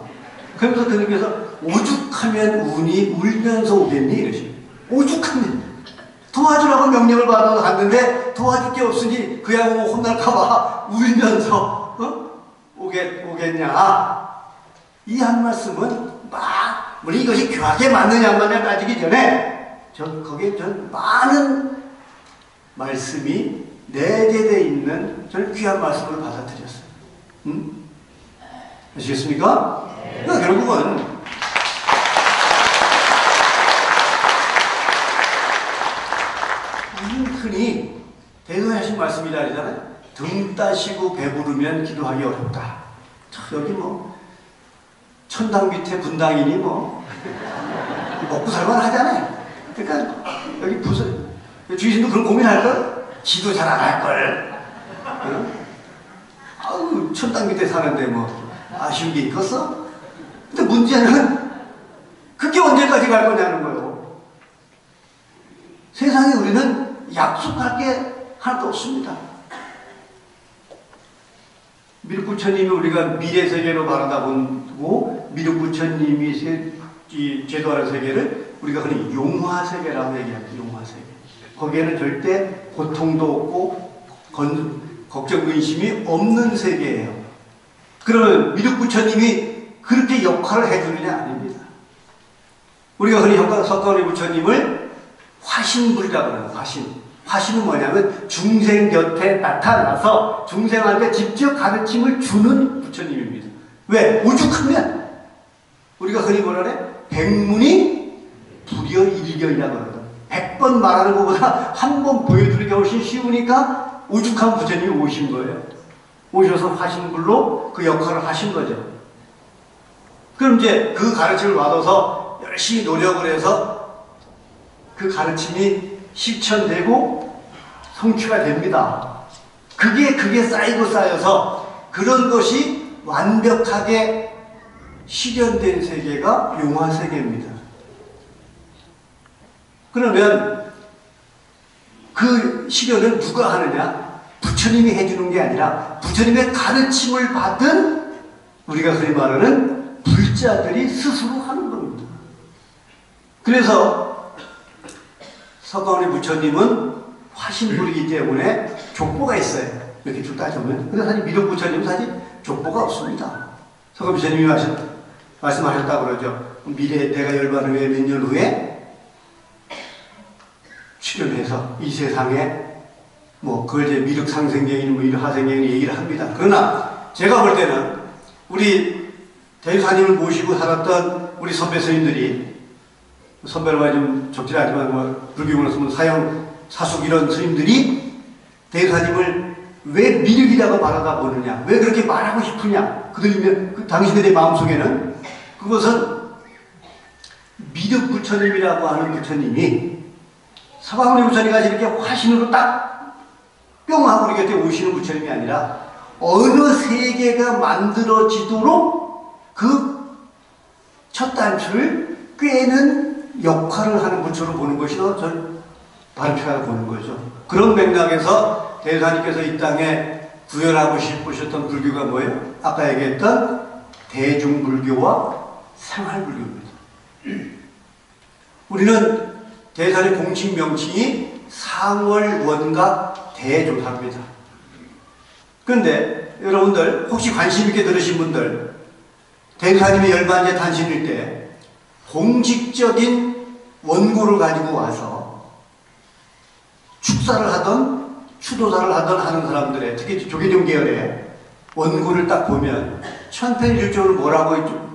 그러면서 그님께서 오죽하면 운이 울면서 오겠니? 이러시고 오죽하면 도와주라고 명령을 받아서 갔는데 도와줄 게 없으니 그야 뭐 혼날까봐 울면서 오겠냐. 이 한 말씀은 우리 이것이 교학에 맞느냐 안 맞느냐 따지기 전에 거기에 전 많은 말씀이 내재되어 있는 저는 귀한 말씀으로 받아들였어요. 아시겠습니까? 그러니까 결국은 흔히 대도하신 말씀이라 하잖아요. 등 따시고 배부르면 기도하기 어렵다. 여기 뭐 천당 밑에 분당이니 뭐 먹고 살만 하잖아요. 그러니까 여기 주의신도 그런 고민할걸? 기도 잘 안 할걸? 아우 천당 밑에 사는데 뭐 아쉬운 게 있겠어? 근데 문제는 그게 언제까지 갈 거냐는 거예요. 세상에 우리는 약속할 게 하나도 없습니다. 미륵 부처님이 우리가 미래 세계로 바라다 보고 미륵 부처님이 제도하는 세계를 우리가 흔히 용화 세계라고 얘기합니다. 용화 세계. 거기에는 절대 고통도 없고 걱정 근심이 없는 세계예요. 그러면 미륵 부처님이 그렇게 역할을 해주느냐? 아닙니다. 우리가 흔히 석가모니 부처님을 화신불이라고 해요. 화신은 뭐냐면 중생 곁에 나타나서 중생한테 직접 가르침을 주는 부처님입니다. 왜? 오죽하면 우리가 흔히 뭐라 그래? 백문이 불여일견이라고 그러거든. 100번 말하는 것보다 한 번 보여주는 게 훨씬 쉬우니까 오죽한 부처님이 오신 거예요. 오셔서 화신불로 그 역할을 하신 거죠. 그럼 이제 그 가르침을 받아서 열심히 노력을 해서 그 가르침이 실천되고 성취가 됩니다. 그게 쌓이고 쌓여서 그런 것이 완벽하게 실현된 세계가 용화세계입니다. 그러면 그 실현을 누가 하느냐? 부처님이 해주는 게 아니라 부처님의 가르침을 받은 우리가 흔히 말하는 불자들이 스스로 하는 겁니다. 그래서 석가모니 부처님은 화신불이기 때문에 족보가 있어요. 이렇게 쭉 따져보면. 근데 사실 미륵 부처님은 사실 족보가 없습니다. 석가모니 부처님이 말씀하셨다고 그러죠. 미래 내가 열반을 후에 몇 년 후에 출현해서 이 세상에 뭐 그걸 이제 미륵 상생경이니 뭐 이런 하생경이니 얘기를 합니다. 그러나 제가 볼 때는 우리 대유사님을 모시고 살았던 우리 선배 스님들이 선배로 말이 좀 적절하지만 뭐 불교문을 쓰면 사형, 사숙 이런 스님들이 대유사님을 왜 미륵이라고 말하다 보느냐, 왜 그렇게 말하고 싶으냐, 당신들의 마음속에는 그것은 미륵 부처님이라고 하는 부처님이 석가모니 부처님이 이렇게 화신으로 딱 뿅 하고 우리 곁에 오시는 부처님이 아니라 어느 세계가 만들어지도록 그 첫 단추를 꿰는 역할을 하는 부처로 보는 것이 저는 바른 표현을 보는 거죠. 그런 맥락에서 대유사님께서 이 땅에 구현하고 싶으셨던 불교가 뭐예요? 아까 얘기했던 대중불교와 생활불교입니다. 우리는 대유사님 공식 명칭이 상월원각 대조사입니다. 그런데 여러분들 혹시 관심 있게 들으신 분들 대유사님의 열반제 탄신일 때 공식적인 원고를 가지고 와서 축사를 하던 추도사를 하던 하는 사람들의 특히 조계종 계열의 원고를 딱 보면 천편일조를 뭐라고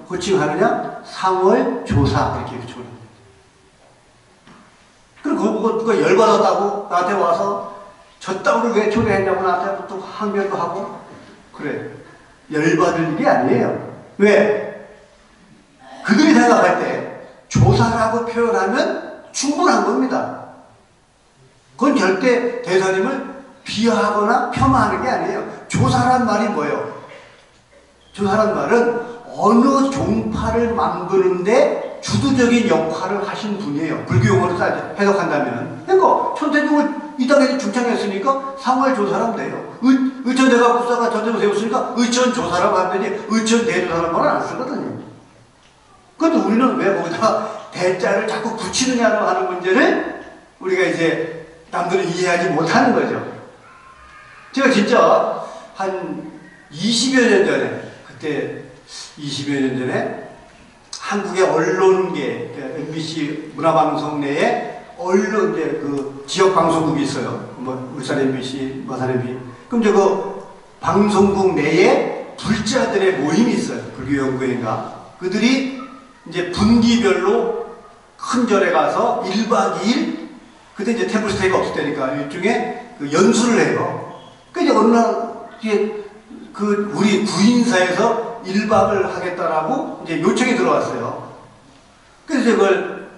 호칭하느냐? 상월조사 이렇게 호칭을 합니다. 그럼 그거 보고 누가 열받았다고 나한테 와서 저 따위를 왜 초대했냐고 나한테 또 항변도 하고 그래. 열받을 일이 아니에요. 왜? 그들이 생각할 때 조사라고 표현하면 충분한 겁니다. 그건 절대 대사님을 비하하거나 폄하하는 게 아니에요. 조사란 말이 뭐예요? 조사란 말은 어느 종파를 만드는데 주도적인 역할을 하신 분이에요. 불교용어로 해석한다면. 그러니까 천태종을 이 땅에 중창했으니까 상월조사라면 돼요. 의천대가 국사가 전쟁을 세웠으니까 의천조사라고 하더니 의천대조사라는 말을 안 쓰거든요. 그런데 우리는 왜 거기다 대자를 자꾸 붙이느냐고 하는 문제를 우리가 이제 남들은 이해하지 못하는 거죠. 제가 진짜 한 20여 년 전에, 그때 20여 년 전에 한국의 언론계, MBC 문화방송 내에 언론계 그 지역 방송국이 있어요. 뭐 울산 MBC, 마산 MBC. 그럼 그 방송국 내에 불자들의 모임이 있어요. 불교연구회인가. 그들이 이제 분기별로 큰 절에 가서 1박 2일, 그때 이제 템플스테이가 없을 때니까 일종의 그 연수를 해요. 그 이제 어느 날 그 우리 구인사에서 1박을 하겠다라고 이제 요청이 들어왔어요. 그래서 그걸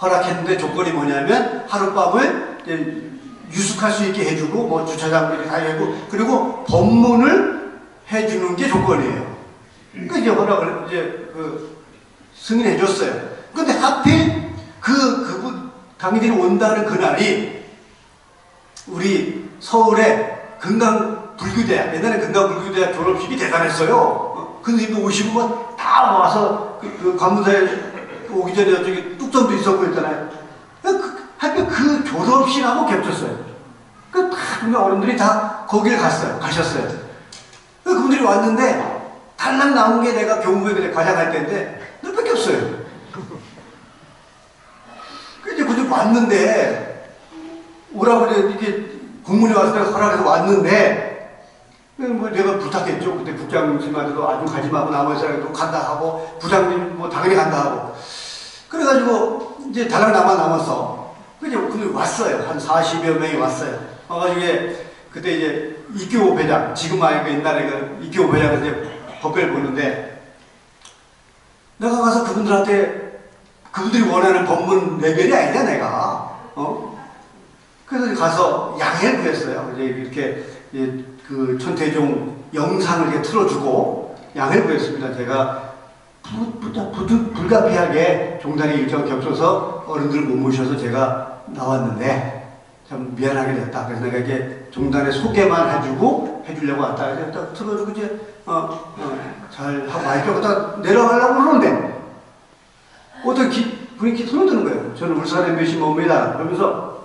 허락했는데 조건이 뭐냐면 하룻밤을 이제 유숙할 수 있게 해주고 뭐 주차장들이 다 해고 그리고 법문을 해주는 게 조건이에요. 그러니까 이제 허락을 이제 그 승인해줬어요. 근데 하필 그분 당신들이 온다는 그날이 우리 서울에 금강불교대학, 옛날에 금강불교대학 졸업식이 대단했어요. 그 선생님도 오시고 다 와서 그 관문사에 오기 전에 저기 뚝섬도 있었고 했잖아요. 하필 그 졸업식하고 겹쳤어요. 그 다 어른들이 다 거길 가셨어요. 그분들이 왔는데 달랑 남은 게 내가 경부에 과장할 때인데 너밖에 없어요. 그 이제 그들 왔는데 오라고 이렇게 공문이 와서 내가 허락해서 왔는데 뭐 내가 부탁했죠. 그때 국장님한테도 아주 가지 마고 나머지 사람도 간다 하고 부장님 뭐 당연히 간다 하고 그래가지고 이제 달랑 남았어. 그게 왔어요. 한 40여 명이 왔어요. 와가지고 그때 이제 이규호 회장, 지금 아니고 옛날에 그 이규호 회장을 이제 법회를 보는데 내가 가서 그분들한테 그분들이 원하는 법문 레벨이 아니냐 내가. 그래서 가서 양해를 구했어요. 이제 이렇게 그 천태종 영상을 이렇게 틀어주고 양해를 구했습니다. 제가 불가피하게 종단의 일정을 겹쳐서 어른들을 못 모셔서 제가 나왔는데 참 미안하게 됐다. 그래서 내가 이게 종단에 소개만 해주려고 왔다. 그래서 딱 틀어주고 이제 잘 하고 마이크를 갖다 내려가려고 그러는데 어떤 분이 손을 드는 거예요. 저는 울산 MBC 뭡니다. 그러면서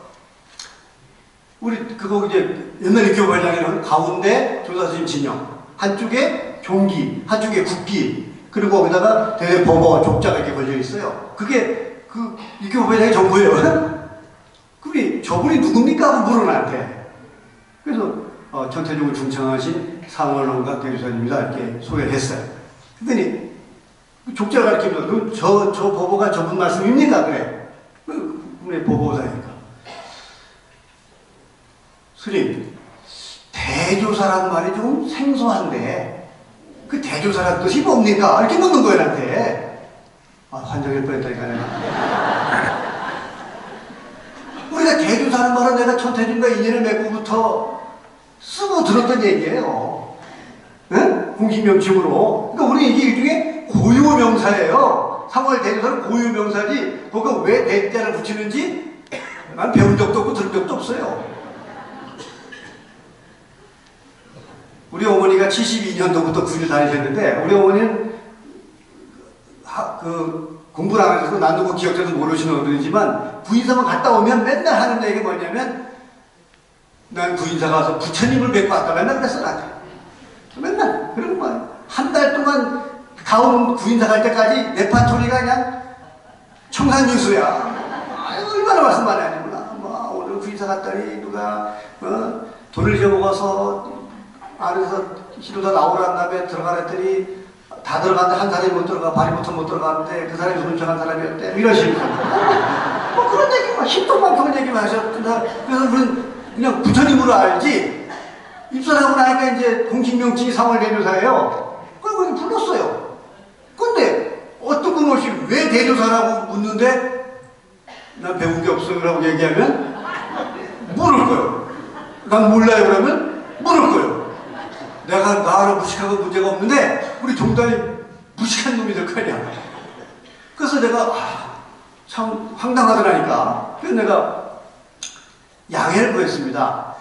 우리 그거 이제 옛날에 교회장에는 가운데 조사스님 진영, 한쪽에 종기, 한쪽에 국기, 그리고 거기다가 대법원 족자가 이렇게 걸려 있어요. 그게 그 이교회장의 정보예요. 그분이 저분이 누굽니까? 하고 물어 나한테. 그래서 천태종을 중창하신 상월론가 대주사님이다 이렇게 소개를 했어요. 그랬더니 족자가 가르치면 저 보보가 저분 말씀입니까? 그래. 그분의 보보사니까. 스님, 대조사란 말이 좀 생소한데 그 대조사란 뜻이 뭡니까? 이렇게 묻는 거예요, 나한테. 환장할 뻔했다니까 내가. 우리가 대조사는 말은 내가 천태종과 인연을 맺고부터 쓰고 들었던 얘기예요. 응? 공식명칭으로. 그러니까 우리 이게 일종의 고유명사예요. 상월 대조사는 고유명사지 거기가 왜 대자를 붙이는지 난 배운 적도 없고 들은 적도 없어요. 우리 어머니가 72년도부터 군을 다니셨는데 우리 어머니는 공부를 안 하셔서 난도 그 기억자도 모르시는 어른이지만 구인사만 갔다 오면 맨날 하는 얘기가 뭐냐면 난 구인사 가서 부처님을 뵙고 왔다 맨날 그랬어 나한테. 맨날 그러는 거야. 한 달 동안 가온 구인사 갈 때까지 내파토리가 그냥 청산유수야. 얼마나 말씀 많이 하는구나. 오늘 구인사 갔더니 누가 돈을 잊어먹어서 안에서 히로다 나오란 다음에 들어가랬더니 다 들어갔는데 한 사람이 못 들어가 발이부터 못 들어가는데 그 사람이 손정한 사람이었대 이러시면서 그런 얘기만 힘도 많고 얘기만 하셨구나. 그래서 우리는 그냥 부처님으로 알지 입선하고 나니까 이제 공식명칭이 상월대조사예요. 그걸 불렀어요. 근데 어떤 것이 왜 대조사라고 묻는데 난 배운 게 없어요 라고 얘기하면 물을 거예요. 난 몰라요 그러면 물을 거예요. 내가 나하고 무식하고 문제가 없는데 우리 종단이 무식한 놈이 될 거 아니야. 그래서 내가 참 황당하더라니까. 그래서 내가 양해를 구했습니다.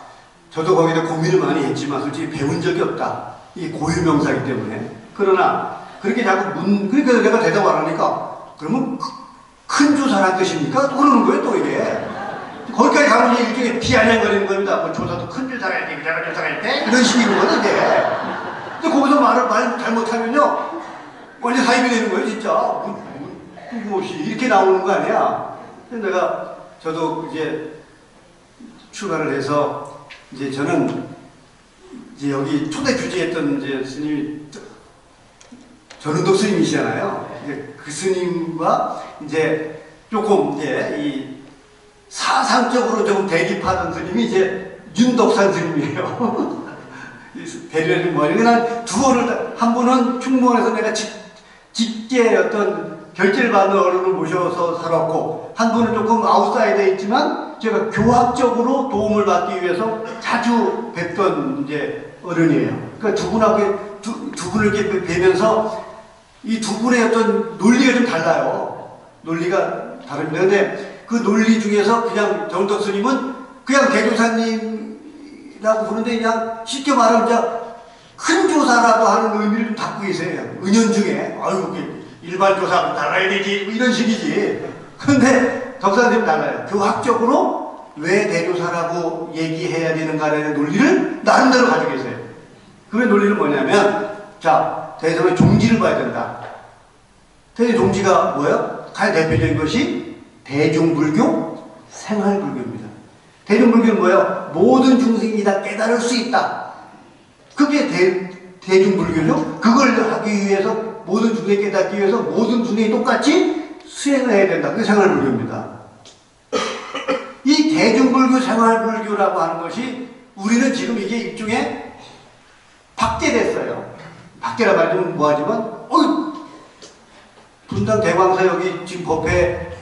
저도 거기다 고민을 많이 했지만 솔직히 배운 적이 없다. 이게 고유명사이기 때문에. 그러나 그렇게 자꾸 그러니까 내가 대답 안 하니까 그러면 큰 조사란 뜻입니까? 또 그러는 거예요 또 이게. 거기까지 가면 이제 일종의 비아냥거리는 겁니다. 뭐 조사도 큰 조사가 있대, 작은 조사가 있대, 이런 식인 거거든요. 근데 거기서 말 잘못하면요, 완전 사입이 되는 거예요, 진짜. 뜬금없이 이렇게 나오는 거 아니야. 그래서 저도 이제 출가를 해서 이제 저는 이제 여기 초대 주지했던 이제 스님이 전은덕 스님이시잖아요. 이제 그 스님과 이제 조금 이제 이 사상적으로 좀 대립하던 스님이 이제 윤덕산 스님이에요. 대리를 뭐니 그냥 두 분을 한 분은 충무원에서 내가 직계 어떤 결제를 받는 어른을 모셔서 살았고, 한 분은 조금 아웃사이드에 있지만 제가 교학적으로 도움을 받기 위해서 자주 뵙던 이제 어른이에요. 그러니까 두 분하고 두 분을 이렇게 뵈면서 이 두 분의 어떤 논리가 좀 달라요. 논리가 다릅니다. 근데 그 논리 중에서 그냥 정덕 스님은 그냥 대조사님이라고 부르는데 그냥 쉽게 말하면 이제 큰 조사라고 하는 의미를 좀 갖고 계세요. 은연중에 아유 일반 조사하고 달라야 되지 뭐 이런 식이지. 그런데 덕사님은 달라요. 교학적으로 왜 대조사라고 얘기해야 되는가라는 논리를 나름대로 가지고 계세요. 그 논리는 뭐냐면, 자, 대성의 종지를 봐야 된다. 대성의 종지가 뭐예요? 가장 대표적인 것이 대중불교, 생활불교입니다. 대중불교는 뭐예요? 모든 중생이 다 깨달을 수 있다. 그게 대중불교죠. 그걸 하기 위해서, 모든 중생이 깨닫기 위해서 모든 중생이 똑같이 수행을 해야 된다. 그게 생활불교입니다. 이 대중불교, 생활불교라고 하는 것이 우리는 지금 이게 일종의 박제됐어요. 박제라 말하면 뭐하지만, 분당 대광사 여기 지금 법회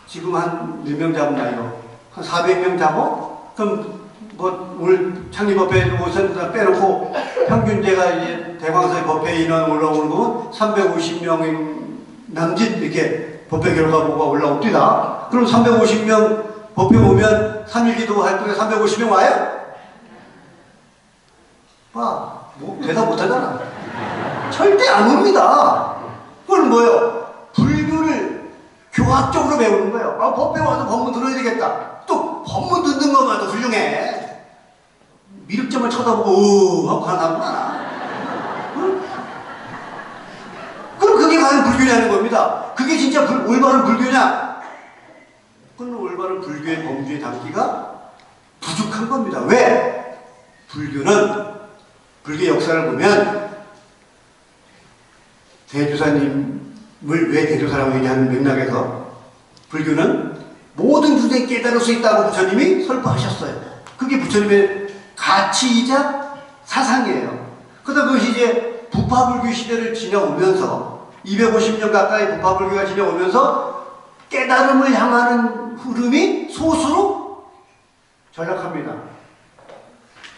지금 한 몇 명 잡나요? 한 400명 잡어? 그럼 뭐 오늘 창립법회 오선 빼놓고 평균제가 이제 대광사의 법회 인원 올라오는 건 350명 남짓 이렇게 법회 결과보고가 올라옵니다. 그럼 350명 법회 오면 3.1기도 활동에 350명 와요? 봐, 뭐 대답 못하잖아. 절대 안 옵니다. 그건 뭐예요? 불교를 교학적으로 배우는 거예요. 아, 법회 와서 법문 들어야 되겠다. 또 법문 듣는 것만도 훌륭해. 미륵점을 쳐다보고 하고 가나구나. 응? 그럼 그게 과연 불교냐는 겁니다. 그게 진짜 올바른 불교냐? 그건 올바른 불교의 범주에 담기가 부족한 겁니다. 왜? 불교의 역사를 보면 대조사님을 왜 대조사라고 얘기하는 맥락에서 불교는 모든 중생이 깨달을 수 있다고 부처님이 설파하셨어요. 그게 부처님의 가치이자 사상이에요. 그러다 그것이 이제 부파불교 시대를 지나오면서 250년 가까이 부파불교가 지나오면서 깨달음을 향하는 흐름이 소수로 전락합니다.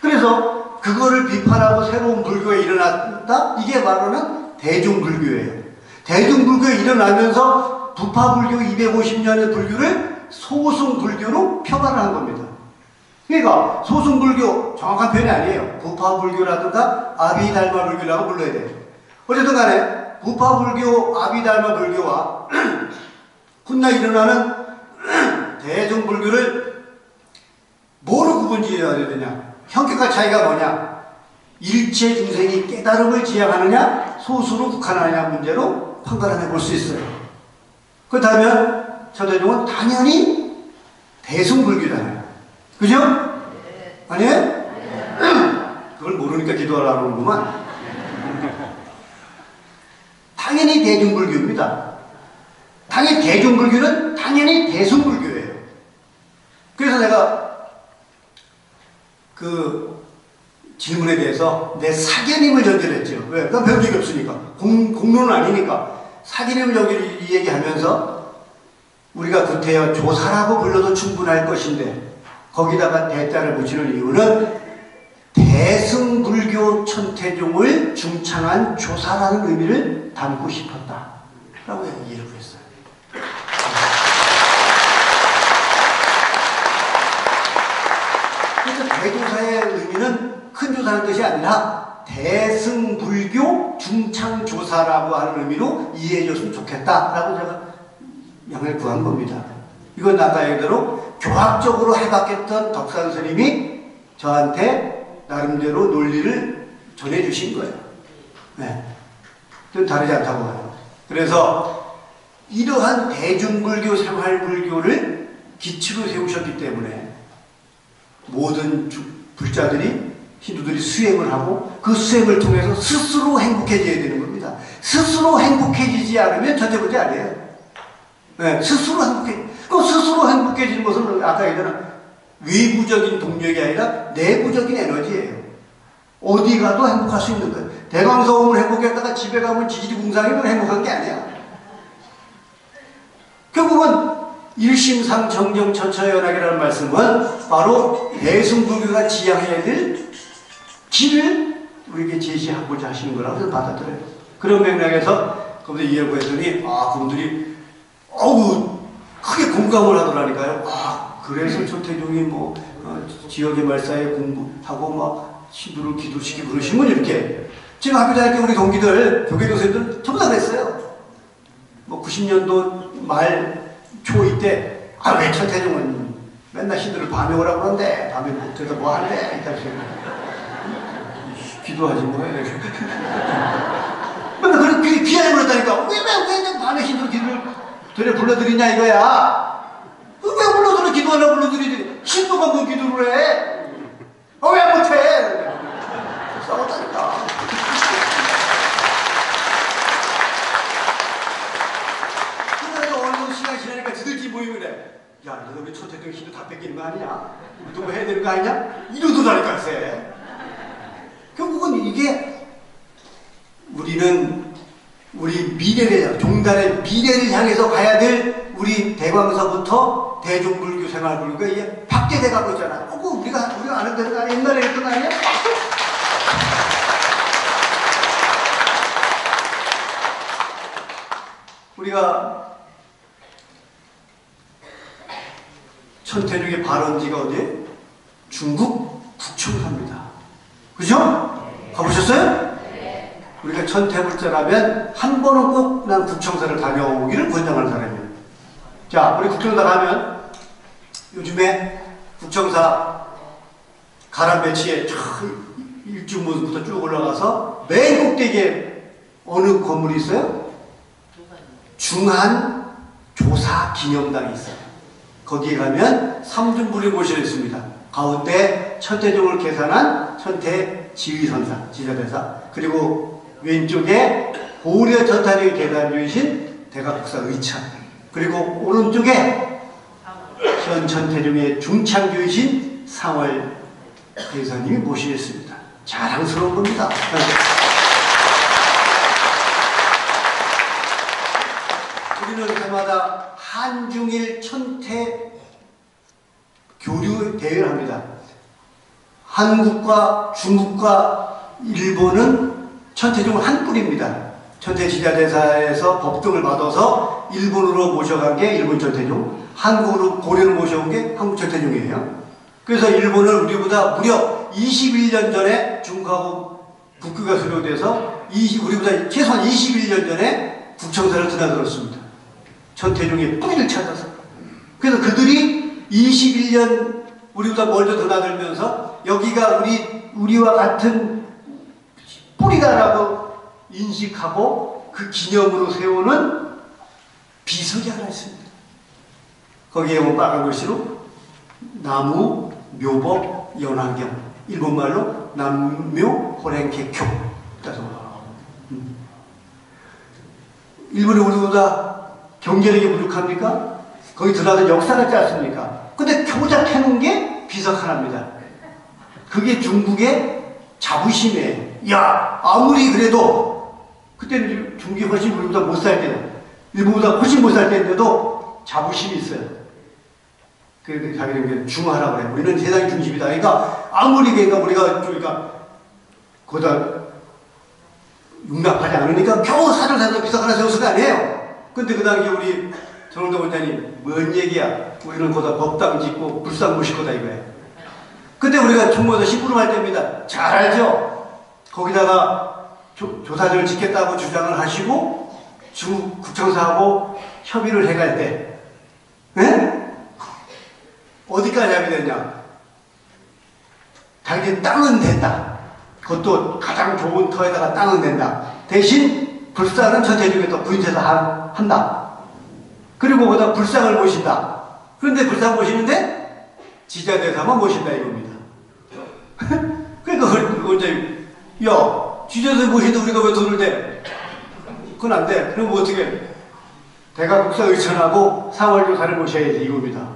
그래서 그거를 비판하고 새로운 불교가 일어났다? 이게 바로는 대중불교예요. 대중불교가 일어나면서 부파불교 250년의 불교를 소승불교로 표방한 겁니다. 그러니까 소승불교 정확한 표현이 아니에요. 부파불교라든가 아비달마불교라고 불러야 돼요. 어쨌든 간에 부파불교, 아비달마불교와 훗날 일어나는 대중불교를 뭐로 구분지어야 되느냐? 형격과 차이가 뭐냐? 일체 중생이 깨달음을 지향하느냐, 소수로 국한하느냐 문제로 판단을 해볼 수 있어요. 그렇다면 천대중은 당연히 대승불교잖아요. 그죠? 아니에요? 그걸 모르니까 기도하라고 그러는구만. 당연히 대중불교입니다. 당연히 대중불교는 당연히 대승불교예요. 그래서 내가 그 질문에 대해서 내 사견임을 전제했죠. 왜? 난 배운 적이 없으니까. 공론은 아니니까. 사견임을 여기 얘기하면서 우리가 구태여 조사라고 불러도 충분할 것인데 거기다가 대자를 붙이는 이유는 대승불교 천태종을 중창한 조사라는 의미를 담고 싶었다 라고 얘기를 했어요. 그래서 대조사의 의미는 큰 조사라는 뜻이 아니라 대승불교 중창조사라고 하는 의미로 이해해 줬으면 좋겠다라고 제가 양해를 구한 겁니다. 이건 아까 얘기대로 교학적으로 해봤겠던 덕산 스님이 저한테 나름대로 논리를 전해주신 거예요. 네. 좀 다르지 않다고 봐요. 그래서 이러한 대중불교, 생활불교를 기치로 세우셨기 때문에 모든 불자들이, 힌두들이 수행을 하고 그 수행을 통해서 스스로 행복해져야 되는 겁니다. 스스로 행복해지지 않으면 전제부지 아니에요. 네, 스스로 그 스스로 행복해지는 것은 아까 얘기한 외부적인 동력이 아니라 내부적인 에너지예요. 어디 가도 행복할 수 있는 거예요. 대광서음을 행복했다가 집에 가면 지지리궁상이면 행복한 게 아니야. 결국은 일심상정정처연학이라는 말씀은 바로 대승불교가 지향해야 될 길을 우리에게 제시하고자 하시는 거라고 저는 받아들여요. 그런 맥락에서 거기서 이해를 했더니 그분들이 크게 공감을 하더라니까요. 그래서 조태종이 지역의 말사에 공부하고 막 신도를 기도시키고 그러시면 이렇게 지금 학교 다닐 때 우리 동기들, 교계 교수님들 전부 다 그랬어요. 90년도 말 초 이때 왜 천태종은 맨날 신도를 밤에 오라고 그러는데 밤에 못해서 뭐 할래? 이따 기도하지 뭐 해. 맨날 그렇게 귀하게 물었다니까. 왜 밤에 신도를 기도를 되려 불러드리냐 이거야. 왜 불러드려? 기도하려고 불러드리지. 신도가 뭐 기도를 해? 왜 못해? 싸웠다니까. 그래서 어느 시간이 지나니까 지들끼리 모이고 그래. 야, 너 왜 천태종 신도 다 뺏기는 거 아니냐? 너 뭐 해야 되는 거 아니냐? 이러더라니까, 쎄. 결국은 이게 우리는 우리 미래를, 종단의 미래를 향해서 가야 될 우리 대광서부터 대중불교, 생활불교가 이게 확대돼 가고 있잖아. 우리가 아는 대로 아니야? 옛날에 했던 거 아니야? 우리가 천태종의 발원지가 어디에? 중국 북청사입니다. 그죠? 가보셨어요? 우리가 천태불자라면 한 번은 꼭 난 국청사를 다녀오기를 권장하는 사람이에요. 자, 우리 국청사 가면 요즘에 국청사 가람배치에 일중문부터 쭉 올라가서 맨 꼭대기에 어느 건물이 있어요? 중한 조사 기념당이 있어요. 거기에 가면 삼중불이 모셔 있습니다. 가운데 천태종을 계산한 천태 지휘선사, 지자대사, 그리고 왼쪽에 고려 전탄의 계단주이신 대각국사 의찬, 그리고 오른쪽에 현 천태종의 중창주이신 상월 대사님이 모시고 있습니다. 자랑스러운 겁니다. 우리는 해마다 한중일 천태 교류 대회를 합니다. 한국과 중국과 일본은 천태종은 한 뿌리입니다. 천태지자대사에서 법등을 받아서 일본으로 모셔간 게 일본 천태종, 한국으로 고려를 모셔온 게 한국 천태종이에요. 그래서 일본은 우리보다 무려 21년 전에 중국하고 국교가 수료돼서 우리보다 최소한 21년 전에 국청사를 드나들었습니다. 천태종의 뿌리를 찾아서. 그래서 그들이 21년 우리보다 먼저 드나들면서 여기가 우리와 같은 뿌리다라고 인식하고 그 기념으로 세우는 비석이 하나 있습니다. 거기에 보면 빨간 글씨로 나무, 묘법, 연환경, 일본말로 남묘, 호랭케교. 일본이 우리보다 경제력이 부족합니까? 거기 들어가서 역사가 있지 않습니까? 근데 교자 해놓은 게 비석 하나입니다. 그게 중국의 자부심이에요. 야, 아무리 그래도 그때는 중국이 훨씬 우리보다 못 살 때는, 일본보다 훨씬 못 살 때인데도 자부심이 있어요. 그래서 자기는 중화라고 그래. 우리는 세상의 중심이다. 그러니까 아무리 우리가 거기다 융납하지 않으니까 겨우 산을 사서 비석 하나 세웠을 거 아니에요. 근데 그 당시 우리 정원도 원장님 뭔 얘기야? 우리는 거기다 법당 짓고 불상 모실 거다 이거예요. 근데 우리가 총무에서 심부름할 때입니다. 잘 알죠? 거기다가 조사를 짓겠다고 주장을 하시고 중국 국청사하고 협의를 해갈 때, 네? 어디까지 합의됐냐? 자기 땅은 된다. 그것도 가장 좋은 터에다가 땅은 된다. 대신 불상은 저 대중에서 부인세서 한다. 그리고 거기다 불상을 모신다. 그런데 불상 모시는데 지자대사만 모신다 이겁니다. 그러니까 언제 야 지자대사 모시는데 우리가 왜 돈을 대? 그건 안 돼. 그럼 뭐 어떻게 대가국사 의천하고 상월조사를 모셔야지 이겁니다.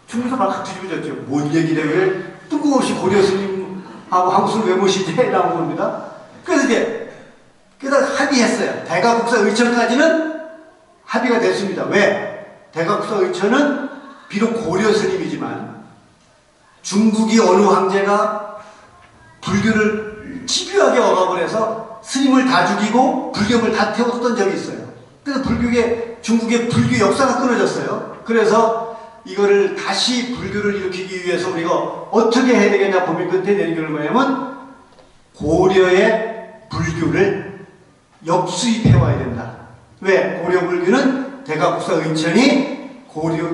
중국에서 막 뒤집어졌죠. 뭔 얘기래 왜 뜬금없이 고려 스님하고 한국을 왜 모시지? 라는 겁니다. 그래서 합의했어요. 대가국사 의천까지는 합의가 됐습니다. 왜? 대가국사 의천은 비록 고려 스님이지만 중국이 어느 황제가 불교를 집요하게 억압을 해서 스님을 다 죽이고 불교를 다 태웠던 적이 있어요. 그래서 중국의 불교 역사가 끊어졌어요. 그래서 이거를 다시 불교를 일으키기 위해서 우리가 어떻게 해야 되겠냐 고민 끝에 내린 결과는 뭐냐면 고려의 불교를 역수입해 와야 된다. 왜? 고려 불교는 대가국사 의천이 고려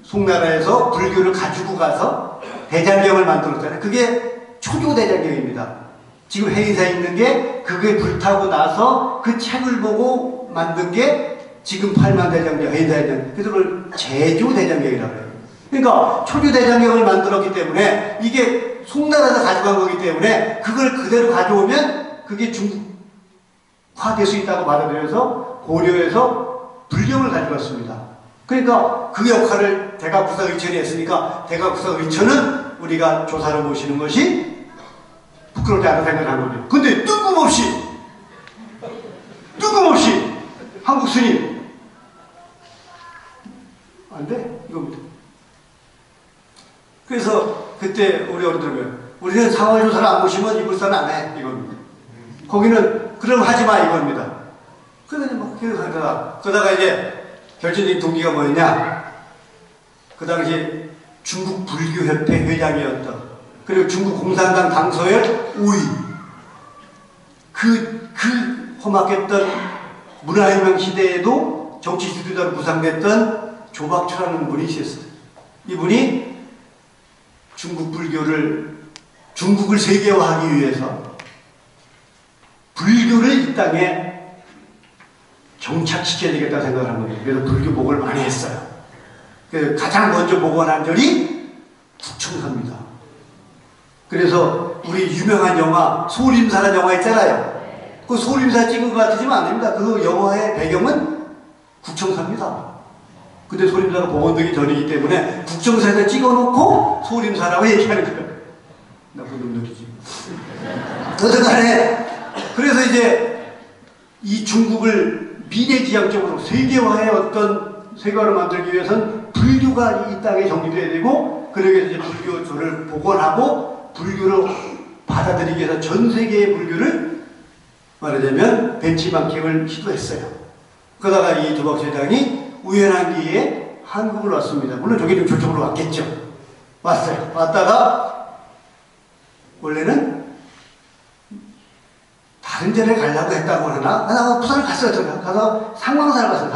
송나라에서 불교를 가지고 가서 대장경을 만들었잖아요. 그게 초조 대장경입니다. 지금 회의사에 있는 게 그게 불타고 나서 그 책을 보고 만든 게 지금 8만 대장경 회의사에 있는 그래서 그걸 제조 대장경이라고 해요. 그러니까 초조 대장경을 만들었기 때문에 이게 송나라에서 가져간 거기 때문에 그걸 그대로 가져오면 그게 중국화될 수 있다고 받아들여서 고려에서 불경을 가져갔습니다. 그러니까 그 역할을 대가국사 의천이 했으니까 대가국사 의천은 우리가 조사를 모시는 것이 부끄럽지 않은 생각을 한 거죠. 근데 뜬금없이 한국 스님 안 돼? 이겁니다. 그래서 그때 우리 어른들은 우리는 상월조사를 안 모시면 이불사는 안 해 이겁니다. 거기는 그럼 하지 마 이겁니다. 그래서 막 계속 그러다가 이제 결정적인 동기가 뭐였냐? 그 당시 중국 불교협회 회장이었던 그리고 중국 공산당 당서의 우위 그 험악했던 문화혁명 시대에도 정치 지도자로 부상됐던 조박초라는 분이 있었어요. 이분이 중국을 세계화하기 위해서 불교를 이 땅에 정착시켜야 되겠다 생각을 한 거예요. 그래서 불교복을 많이 했어요. 그래서 가장 먼저 복원한 절이 북청사입니다. 그래서 우리 유명한 영화 소림사라는 영화 있잖아요. 그 소림사 찍은 것 같으지만 아닙니다. 그 영화의 배경은 북청사입니다. 근데 소림사가 복원되기 전이기 때문에 북청사에다 찍어놓고 소림사라고 얘기하는 거예요. 나쁜 놈들이지. 어쨌간에 그래서 이제 이 중국을 미래지향적으로 세계화의 어떤 세계화를 만들기 위해서는 불교가 이 땅에 정립돼야 되고 그러기 위해서 이제 불교조를 복원하고 불교를 받아들이기 위해서 전 세계의 불교를 말하자면 벤치마킹을 시도했어요. 그러다가 이 조박 회장이 우연한 기회에 한국을 왔습니다. 물론 저기 좀 저쪽으로 왔겠죠. 왔어요. 왔다가 원래는 다른 데를 가려고 했다고 하나? 나 부산을 갔어요. 제가 가서 상황사를 갔어요.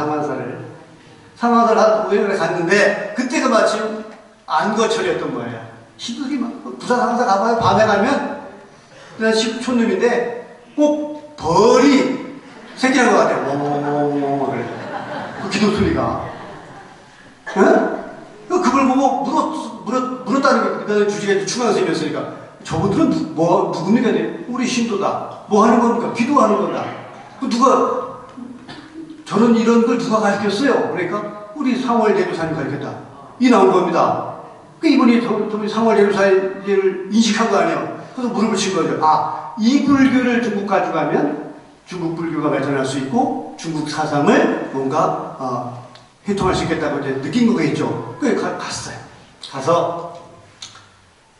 상황사를 우연히 갔는데 그때가 마침 안거철이었던 거예요. 시들이 막 부산 상황사 가봐요. 밤에 가면 그냥 촌놈인데 꼭 벌이 새끼는 것 같아요. 멍멍멍 그래. 그 기도 소리가. 응? 그걸 보고 물었다는 게 주제가 충황 선생님이었으니까 저분들은 누굽니까? 우리 신도다. 뭐 하는 겁니까? 기도하는 거다. 누가 저런 이런 걸 누가 가르쳤어요? 그러니까 우리 상월대교사님 가르쳤다. 이 나온 겁니다. 그 이분이 상월대교사를 인식한 거 아니에요? 그래서 무릎을 친 거죠. 아, 이 불교를 중국 가져가면 중국 불교가 발전할 수 있고 중국 사상을 뭔가 해통할 수 있겠다고 이제 느낀 거겠죠. 그래서 갔어요. 가서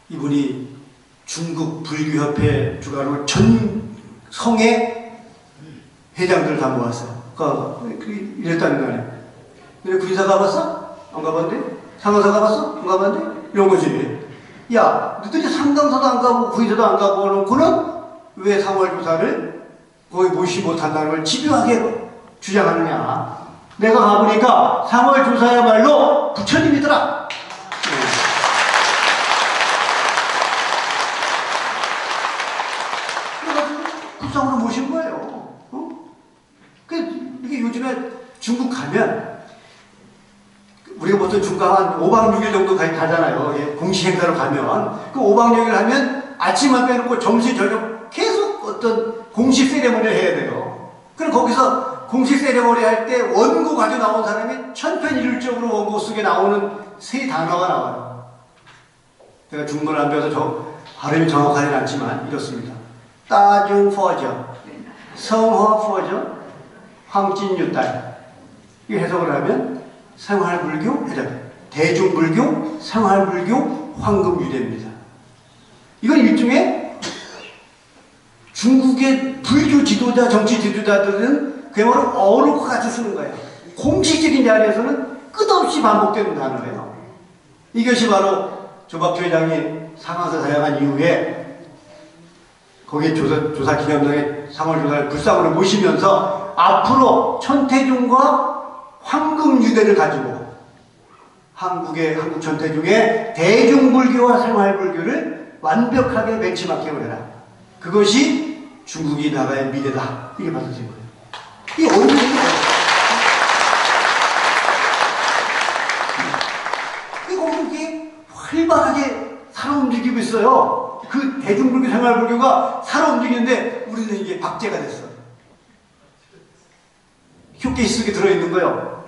이분이 중국 불교협회 주관으로 전 성의 회장들을 다 모았어요. 이랬다는 거 아니에요. 근데 구인사 가봤어? 안 가봤는데? 상원사 가봤어? 안 가봤는데? 이런 거지. 야, 너희들이 상담사도 안 가고 구인사도 안 가고 놓고는 왜 상월조사를 거기 모시지 못한다는 걸 집요하게 주장하느냐. 내가 가보니까 상월조사야말로 부처님이더라. 요즘에 중국 가면 우리가 보통 중국 한 5박 6일 정도 가잖아요. 예, 공식 행사로 가면 그 5박 6일 하면 아침만 빼놓고 점심 저녁 계속 어떤 공식 세레머니를 해야 돼요. 그럼 거기서 공식 세레머니 할 때 원고 가지고 나온 사람이 천편일률적으로 원고 속에 나오는 세 단어가 나와요. 제가 중국어를 안 배워서 발음이 정확하지는 않지만 이렇습니다. 따중 퍼저, 성화 퍼저, 황진유달. 이 해석을 하면 생활불교, 대중불교, 생활불교, 황금유대입니다. 이건 일종의 중국의 불교 지도자, 정치 지도자들은 그야말로 어록과 같이 쓰는 거예요. 공식적인 자리에서는 끝없이 반복되는 단어예요. 이것이 바로 조박조 회장이 상황에서 사양한 이후에 거기에 조사기념당의 상월조사를 불상으로 모시면서 앞으로 천태종과 황금유대를 가지고 한국 천태종의 대중불교와 생활불교를 완벽하게 벤치마킹을 해라. 그것이 중국이 나라의 미래다. 이게 받아진 거예요. 이게 어느 정도예요? 이게 활발하게 살아 움직이고 있어요. 그 대중불교, 생활불교가 살아 움직이는데 우리는 이게 박제가 됐어. 쇼케이스 속에 들어있는 거예요.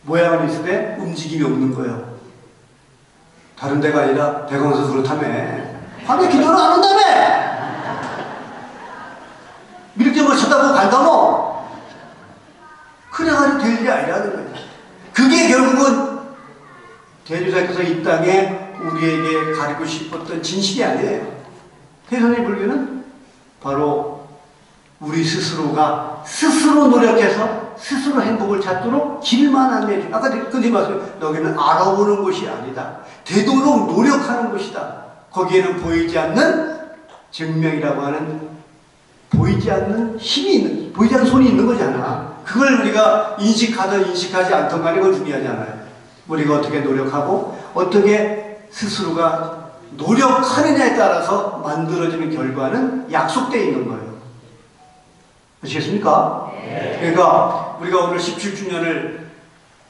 모양은 있으되 움직임이 없는 거예요. 다른 데가 아니라 대강에서 그렇다며. 밤에 기도를 안 한다며! 밀정을 쳐다보고 간다며! 그래가지고 될 일이 아니라는 거예요. 그게 결국은 대주사께서 이 땅에 우리에게 가리고 싶었던 진실이 아니에요. 태선의 불교는 바로 우리 스스로가 스스로 노력해서 스스로 행복을 찾도록 길만 안내해줘. 아까 그 말씀, 너희는 알아보는 것이 아니다. 되도록 노력하는 것이다. 거기에는 보이지 않는 증명이라고 하는 보이지 않는 힘이 있는, 보이지 않는 손이 있는 거잖아. 그걸 우리가 인식하든 인식하지 않던 간에 그건 중요하지 않아요. 우리가 어떻게 노력하고 어떻게 스스로가 노력하느냐에 따라서 만들어지는 결과는 약속되어 있는 거예요. 아시겠습니까? 네. 그러니까 우리가 오늘 17주년을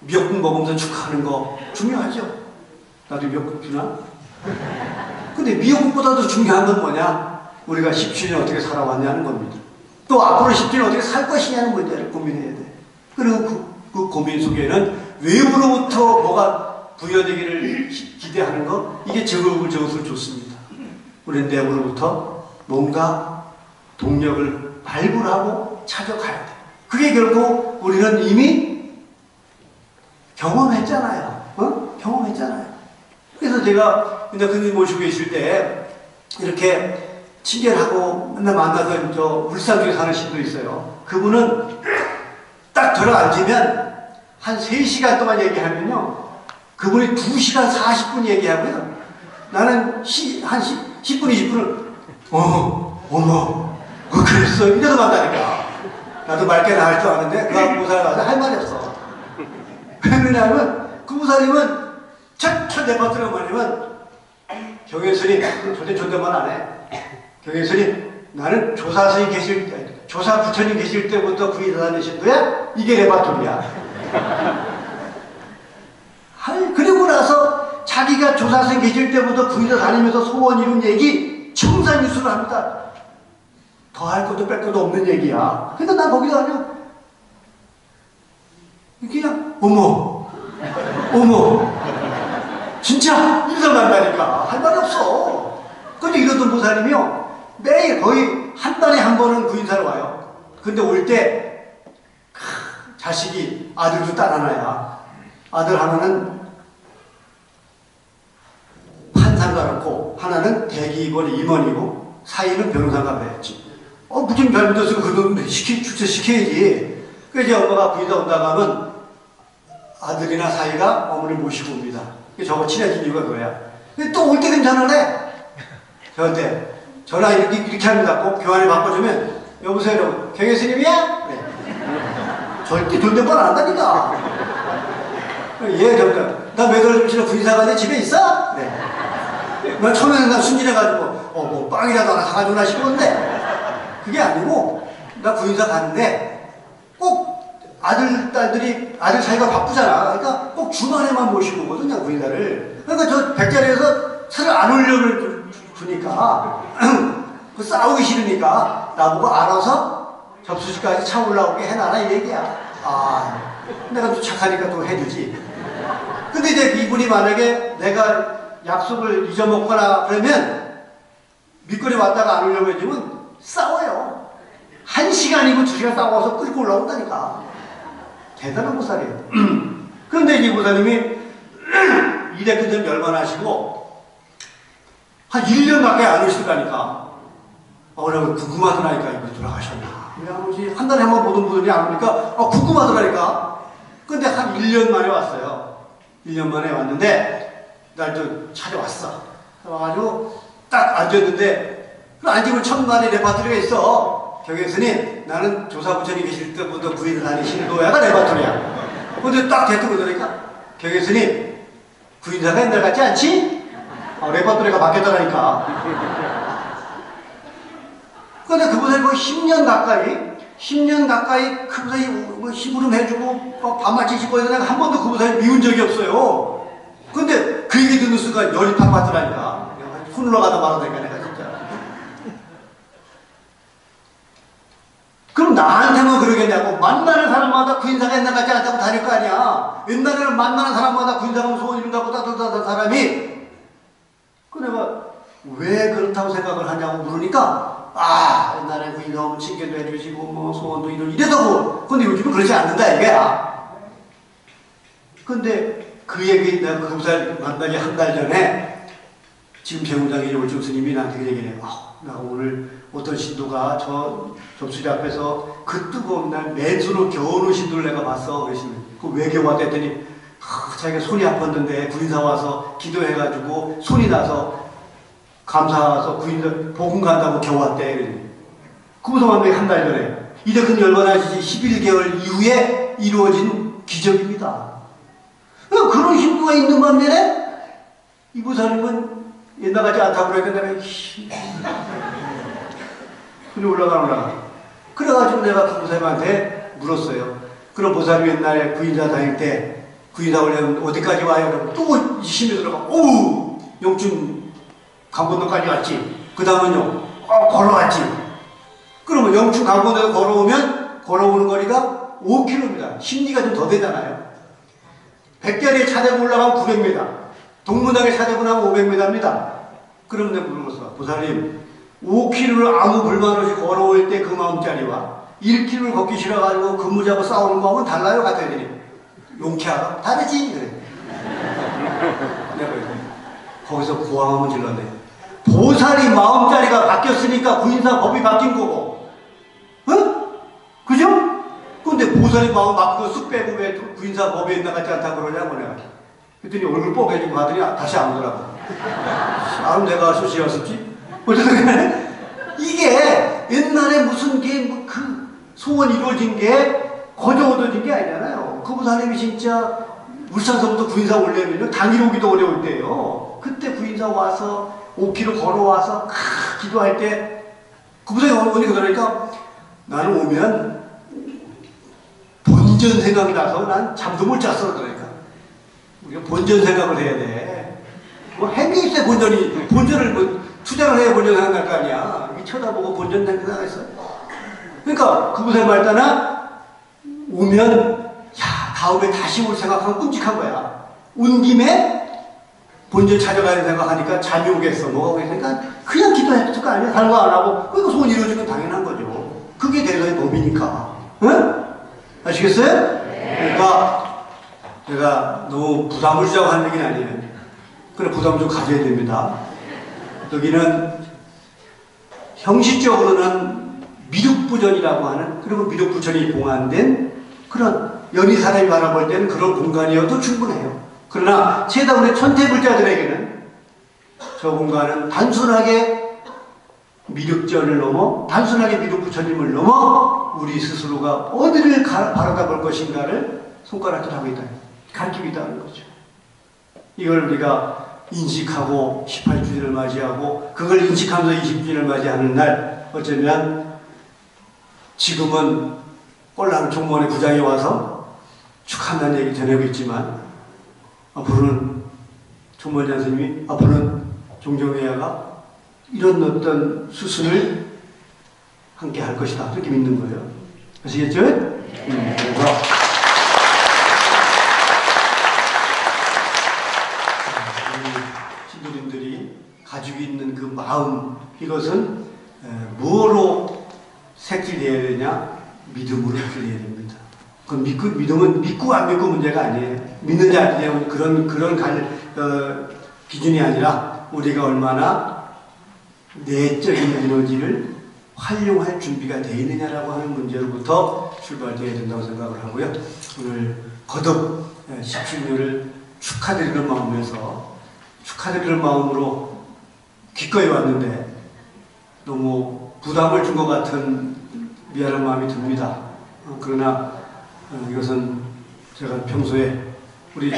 미역국 먹으면서 축하하는 거 중요하죠. 나도 미역국 주나? 근데 미역국보다도 중요한 건 뭐냐? 우리가 17년 어떻게 살아왔냐는 겁니다. 또 앞으로 10년 어떻게 살 것이냐는 문제를 고민해야 돼. 그리고 그 고민 속에는 외부로부터 뭐가 부여되기를 기대하는 거, 이게 저것을 좋습니다. 우리는 내부로부터 뭔가 동력을 발굴하고 찾아가야 돼. 그게 결국 우리는 이미 경험했잖아요. 경험했잖아요. 그래서 제가 근데 모시고 계실 때 이렇게 친결하고 맨날 만나던 저 울산 쪽에 사는 신도 있어요. 그분은 딱 들어앉으면 한 3시간 동안 얘기하면요. 그분이 2시간 40분 얘기하고요. 나는 한 10분, 20분을 어머, 그랬어. 이래서 만나니까. 나도 맑게 나갈 줄 아는데 그 앞 보살에 가서 할 말이 없어. 왜냐하면 그 보살님은 첫 대파트가 뭐냐면 경혜스님, 절대 존댓말 안 해. 경혜스님, 나는 조사 부처님 계실 때부터 구이사다니 신도야? 이게 레파토리야. 그리고 나서 자기가 조사선 계실 때부터 구이사 다니면서 소원 이룬 얘기 청산유수를 합니다. 더 할 것도 뺄 것도 없는 얘기야. 그러니까 난 거기서 아주 그냥 어머 진짜 이러다 만나니까 할 말이 없어. 근데 이러던 보살님이요 매일 거의 한 달에 한 번은 구인사로 와요. 근데 올 때 자식이 아들도 딸 하나야. 아들 하나는 판사가였고 하나는 대기이권 임원이고 사이는 변호사가 그랬지. 무슨 잘못했으면 그놈 출세시켜야지. 그래서 이제 엄마가 구이사 온다고 하면 아들이나 사이가 어머니를 모시고 옵니다. 저거 친해진 이유가 그거야. 또 올 때 괜찮으래. 저한테 전화 이렇게 합니다. 꼭 교환을 바꿔주면 여보세요, 경혜스님이야? 네. 절대 존댓말 안 한다니까. 예, 나 매달 좀 싫어. 구인사관에 집에 있어? 네. 난 처음에는 나 순진해가지고 뭐 빵이라도 하나 사가지고 나 싶었는데 그게 아니고 나 구인사 갔는데 꼭 아들 사이가 바쁘잖아. 그러니까 꼭 주말에만 모시고 오거든요, 구인사를. 그러니까 저 백자리에서 차를 안 올려를 주니까, 그 싸우기 싫으니까, 나보고 알아서 접수실까지 차 올라오게 해놔라, 이 얘기야. 아, 내가 또 착하니까 또 해주지. 근데 이제 이분이 만약에 내가 약속을 잊어먹거나 그러면, 밑거리 왔다가 안 오려고 해주면 싸워요. 1시간이고 2시간 싸워서 끌고 올라온다니까. 대단한 보살이에요. 그런데 이 보살님이 이 대표님 열반하시고 한 1년 가까이 안 오시더라니까. 그러면 궁금하더라니까. 이거 돌아가셨나. 그냥 한 달에 한 번 보던 분들이 안 오니까 궁금하더라니까. 근데 한 1년 만에 왔어요. 1년 만에 왔는데 날 또 찾아왔어. 와가지고 딱 앉았는데 그 앉으면 천만의 레파토리가 있어. 경혜스님, 나는 조사부처님 계실 때부터 부인을 하는 신도야가 레파토리야. 근데 딱 대뜸 그러니까 경혜스님, 구인사가 옛날 같지 않지? 레파토리가 바뀌었다니까. 근데 그분이 거의 10년 가까이 그분이 뭐 심부름 해주고 밥만 지시고 해서 내가 한 번도 그분이 미운 적이 없어요. 근데 그 얘기 듣는 순간 열이 팍 받더라니까. 훈러가다 말하다니까 내가 진짜. 그럼 나한테만 그러겠냐고. 만나는 사람마다 구인사가 옛날 같지 않다고 다닐 거 아니야. 옛날에는 만나는 사람마다 구인사가 소원 이룬다고 따뜻하던 사람이 그 내가 왜 그렇다고 생각을 하냐고 물으니까 옛날에 구인사 오면 칭견도 해주시고 뭐 소원도 이러다고. 근데 요즘은 그렇지 않는다 이거야. 근데 그 얘기 내가 그 보살 만나기 한 달 전에 지금 재무장이 올중 스님이 나한테 그 얘기를 해요. 나 오늘 어떤 신도가 저 접수리 앞에서 그 뜨거운 날 맨손으로 겨우는 신도를 내가 봤어. 그러시면 왜 겨웠다 했더니 자기가 손이 아팠는데 구인사 와서 기도해가지고 손이 나서 감사해서 구인사 복음 간다고 겨웠대. 그거서 만나기 한 달 전에. 이제 그 열반하시지 11개월 이후에 이루어진 기적입니다. 그런 신도가 있는 반면에 이 보살님은 옛날 같지 않다고 그러니까 내가 손이 올라가. 그래가지고 내가 그 보살님한테 물었어요. 그럼 보살님 옛날에 구인사 다닐 때 구인사 오려면 어디까지 와요? 그러면 또 심이 들어가. 영춘 강건도까지 왔지. 그 다음은요 걸어왔지. 그러면 영춘 강건도에 걸어오는 거리가 5km입니다. 심리가 좀 더 되잖아요. 백자리에 차 대고 올라가면 900m, 동문당에 차 대고 나면 500m입니다. 그럼 내가 물었어. 보살님 5km를 아무 불만 없이 걸어올 때 그 마음자리와 1km를 걷기 싫어가지고 근무자고 싸우는 마음은 달라요? 같아 애들이. 용케하다? 다르지? 그래. 내가 거기서 고함 한번 질렀네. 보살이 마음자리가 바뀌었으니까 구인사 법이 바뀐 거고. 그죠? 근데 보살이 마음 바꾸고 쑥 빼고 왜 구인사 법에 있나 같지 않다고 그러냐고 내가. 그랬더니 얼굴 뽀개지고 하더니 다시 안 오더라고. 내가 소시였었지? 어쨌든 이게 옛날에 무슨 그 소원 이루어진 게 거저 얻어진 게 아니잖아요. 그 보살님이 진짜 울산서부터 구인사 오려면 당일 오기도 어려울 때예요. 그때 구인사 와서 5km 걸어와서 기도할 때 그 보살님이 어머니 그러니까 나는 오면 본전 생각이 나서 난 잠도 못 잤어. 그러니까 우리가 본전 생각을 해야 돼. 뭐 행위 있어야 본전을 뭐 투자를 해야 본전 생각날 거 아니야. 쳐다보고 본전 생각했어. 그러니까 그 보살 말따나 오면 다음에 다시 올 생각하면 끔찍한 거야. 온 김에 본전 찾아가야 생각하니까 잠이 오겠어. 뭐가 오겠으니까 그냥 기도했을 거 아니야. 다른 거 안 하고. 그러니까 소원 이루어지는 건 당연한 거죠. 그게 대선의 법이니까. 응? 아시겠어요? 네. 그러니까 제가 너무 부담을 주자고 하는 얘기는 아니에요. 그래 부담 좀 가져야 됩니다. 여기는 형식적으로는 미륵부전이라고 하는, 그리고 미륵부전이 봉안된 그런 연희 사람이 바라볼 때는 그런 공간이어도 충분해요. 그러나 세다운의 천태불자들에게는 저 공간은 단순하게 미륵전을 넘어, 단순하게 미륵부처님을 넘어 우리 스스로가 어디를 바라다 볼 것인가를 손가락질 하고 있다, 가르치고 있다는 거죠. 이걸 우리가 인식하고 18주년을 맞이하고, 그걸 인식하면서 20주년을 맞이하는 날, 어쩌면 지금은 꼴랑 종무원의 부장이 와서 축하한다는 얘기 전하고 있지만 앞으로는 종무원 선생님이 앞으로는 종정회화가 이런 어떤 수순을 함께 할 것이다 이렇게 믿는 거예요. 아시겠죠? 그래서 신도님들이 가지고 있는 그 마음 이것은 무엇으로 색칠해야 되냐? 믿음으로 색칠해야 됩니다. 그 믿음은 믿고 안 믿고 문제가 아니에요. 믿느냐 안 믿느냐 그런 기준이 아니라 우리가 얼마나 내적인 에너지를 활용할 준비가 되어 있느냐라고 하는 문제로부터 출발되어야 된다고 생각을 하고요. 오늘 거듭 10주년을 축하드리는 마음에서 축하드리는 마음으로 기꺼이 왔는데 너무 부담을 준 것 같은 미안한 마음이 듭니다. 그러나 이것은 제가 평소에 우리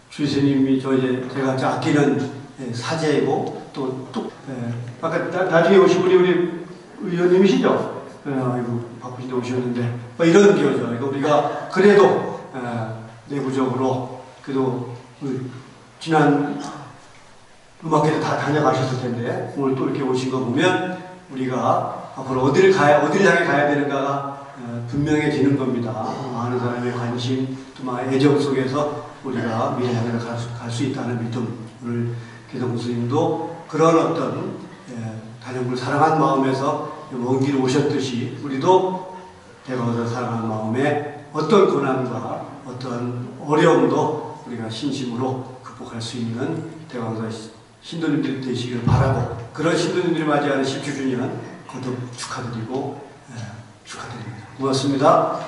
주스님이 제가 아끼는 사제이고 또 아까 나중에 오신 우리 의원님이시죠? 아이고 바쁘신데 오셨는데 이런 기호죠. 이거 우리가 그래도 내부적으로 그래도 지난 음악회도 다 다녀가셨을 텐데 오늘 또 이렇게 오신 거 보면 우리가 앞으로 어디를 향해 가야 되는가가 분명해지는 겁니다. 많은 사람의 관심 또 애정 속에서 우리가 미래 향해 갈 수 있다는 믿음. 오늘 기동 스님도 그런 어떤 단영구를 사랑한 마음에서 먼 길 오셨듯이 우리도 대광사를 사랑하는 마음에 어떤 고난과 어떤 어려움도 우리가 신심으로 극복할 수 있는 대광사 신도님들이 되시기를 바라고 그런 신도님들이 맞이하는 10주년 거듭 축하드리고 축하드립니다. 고맙습니다.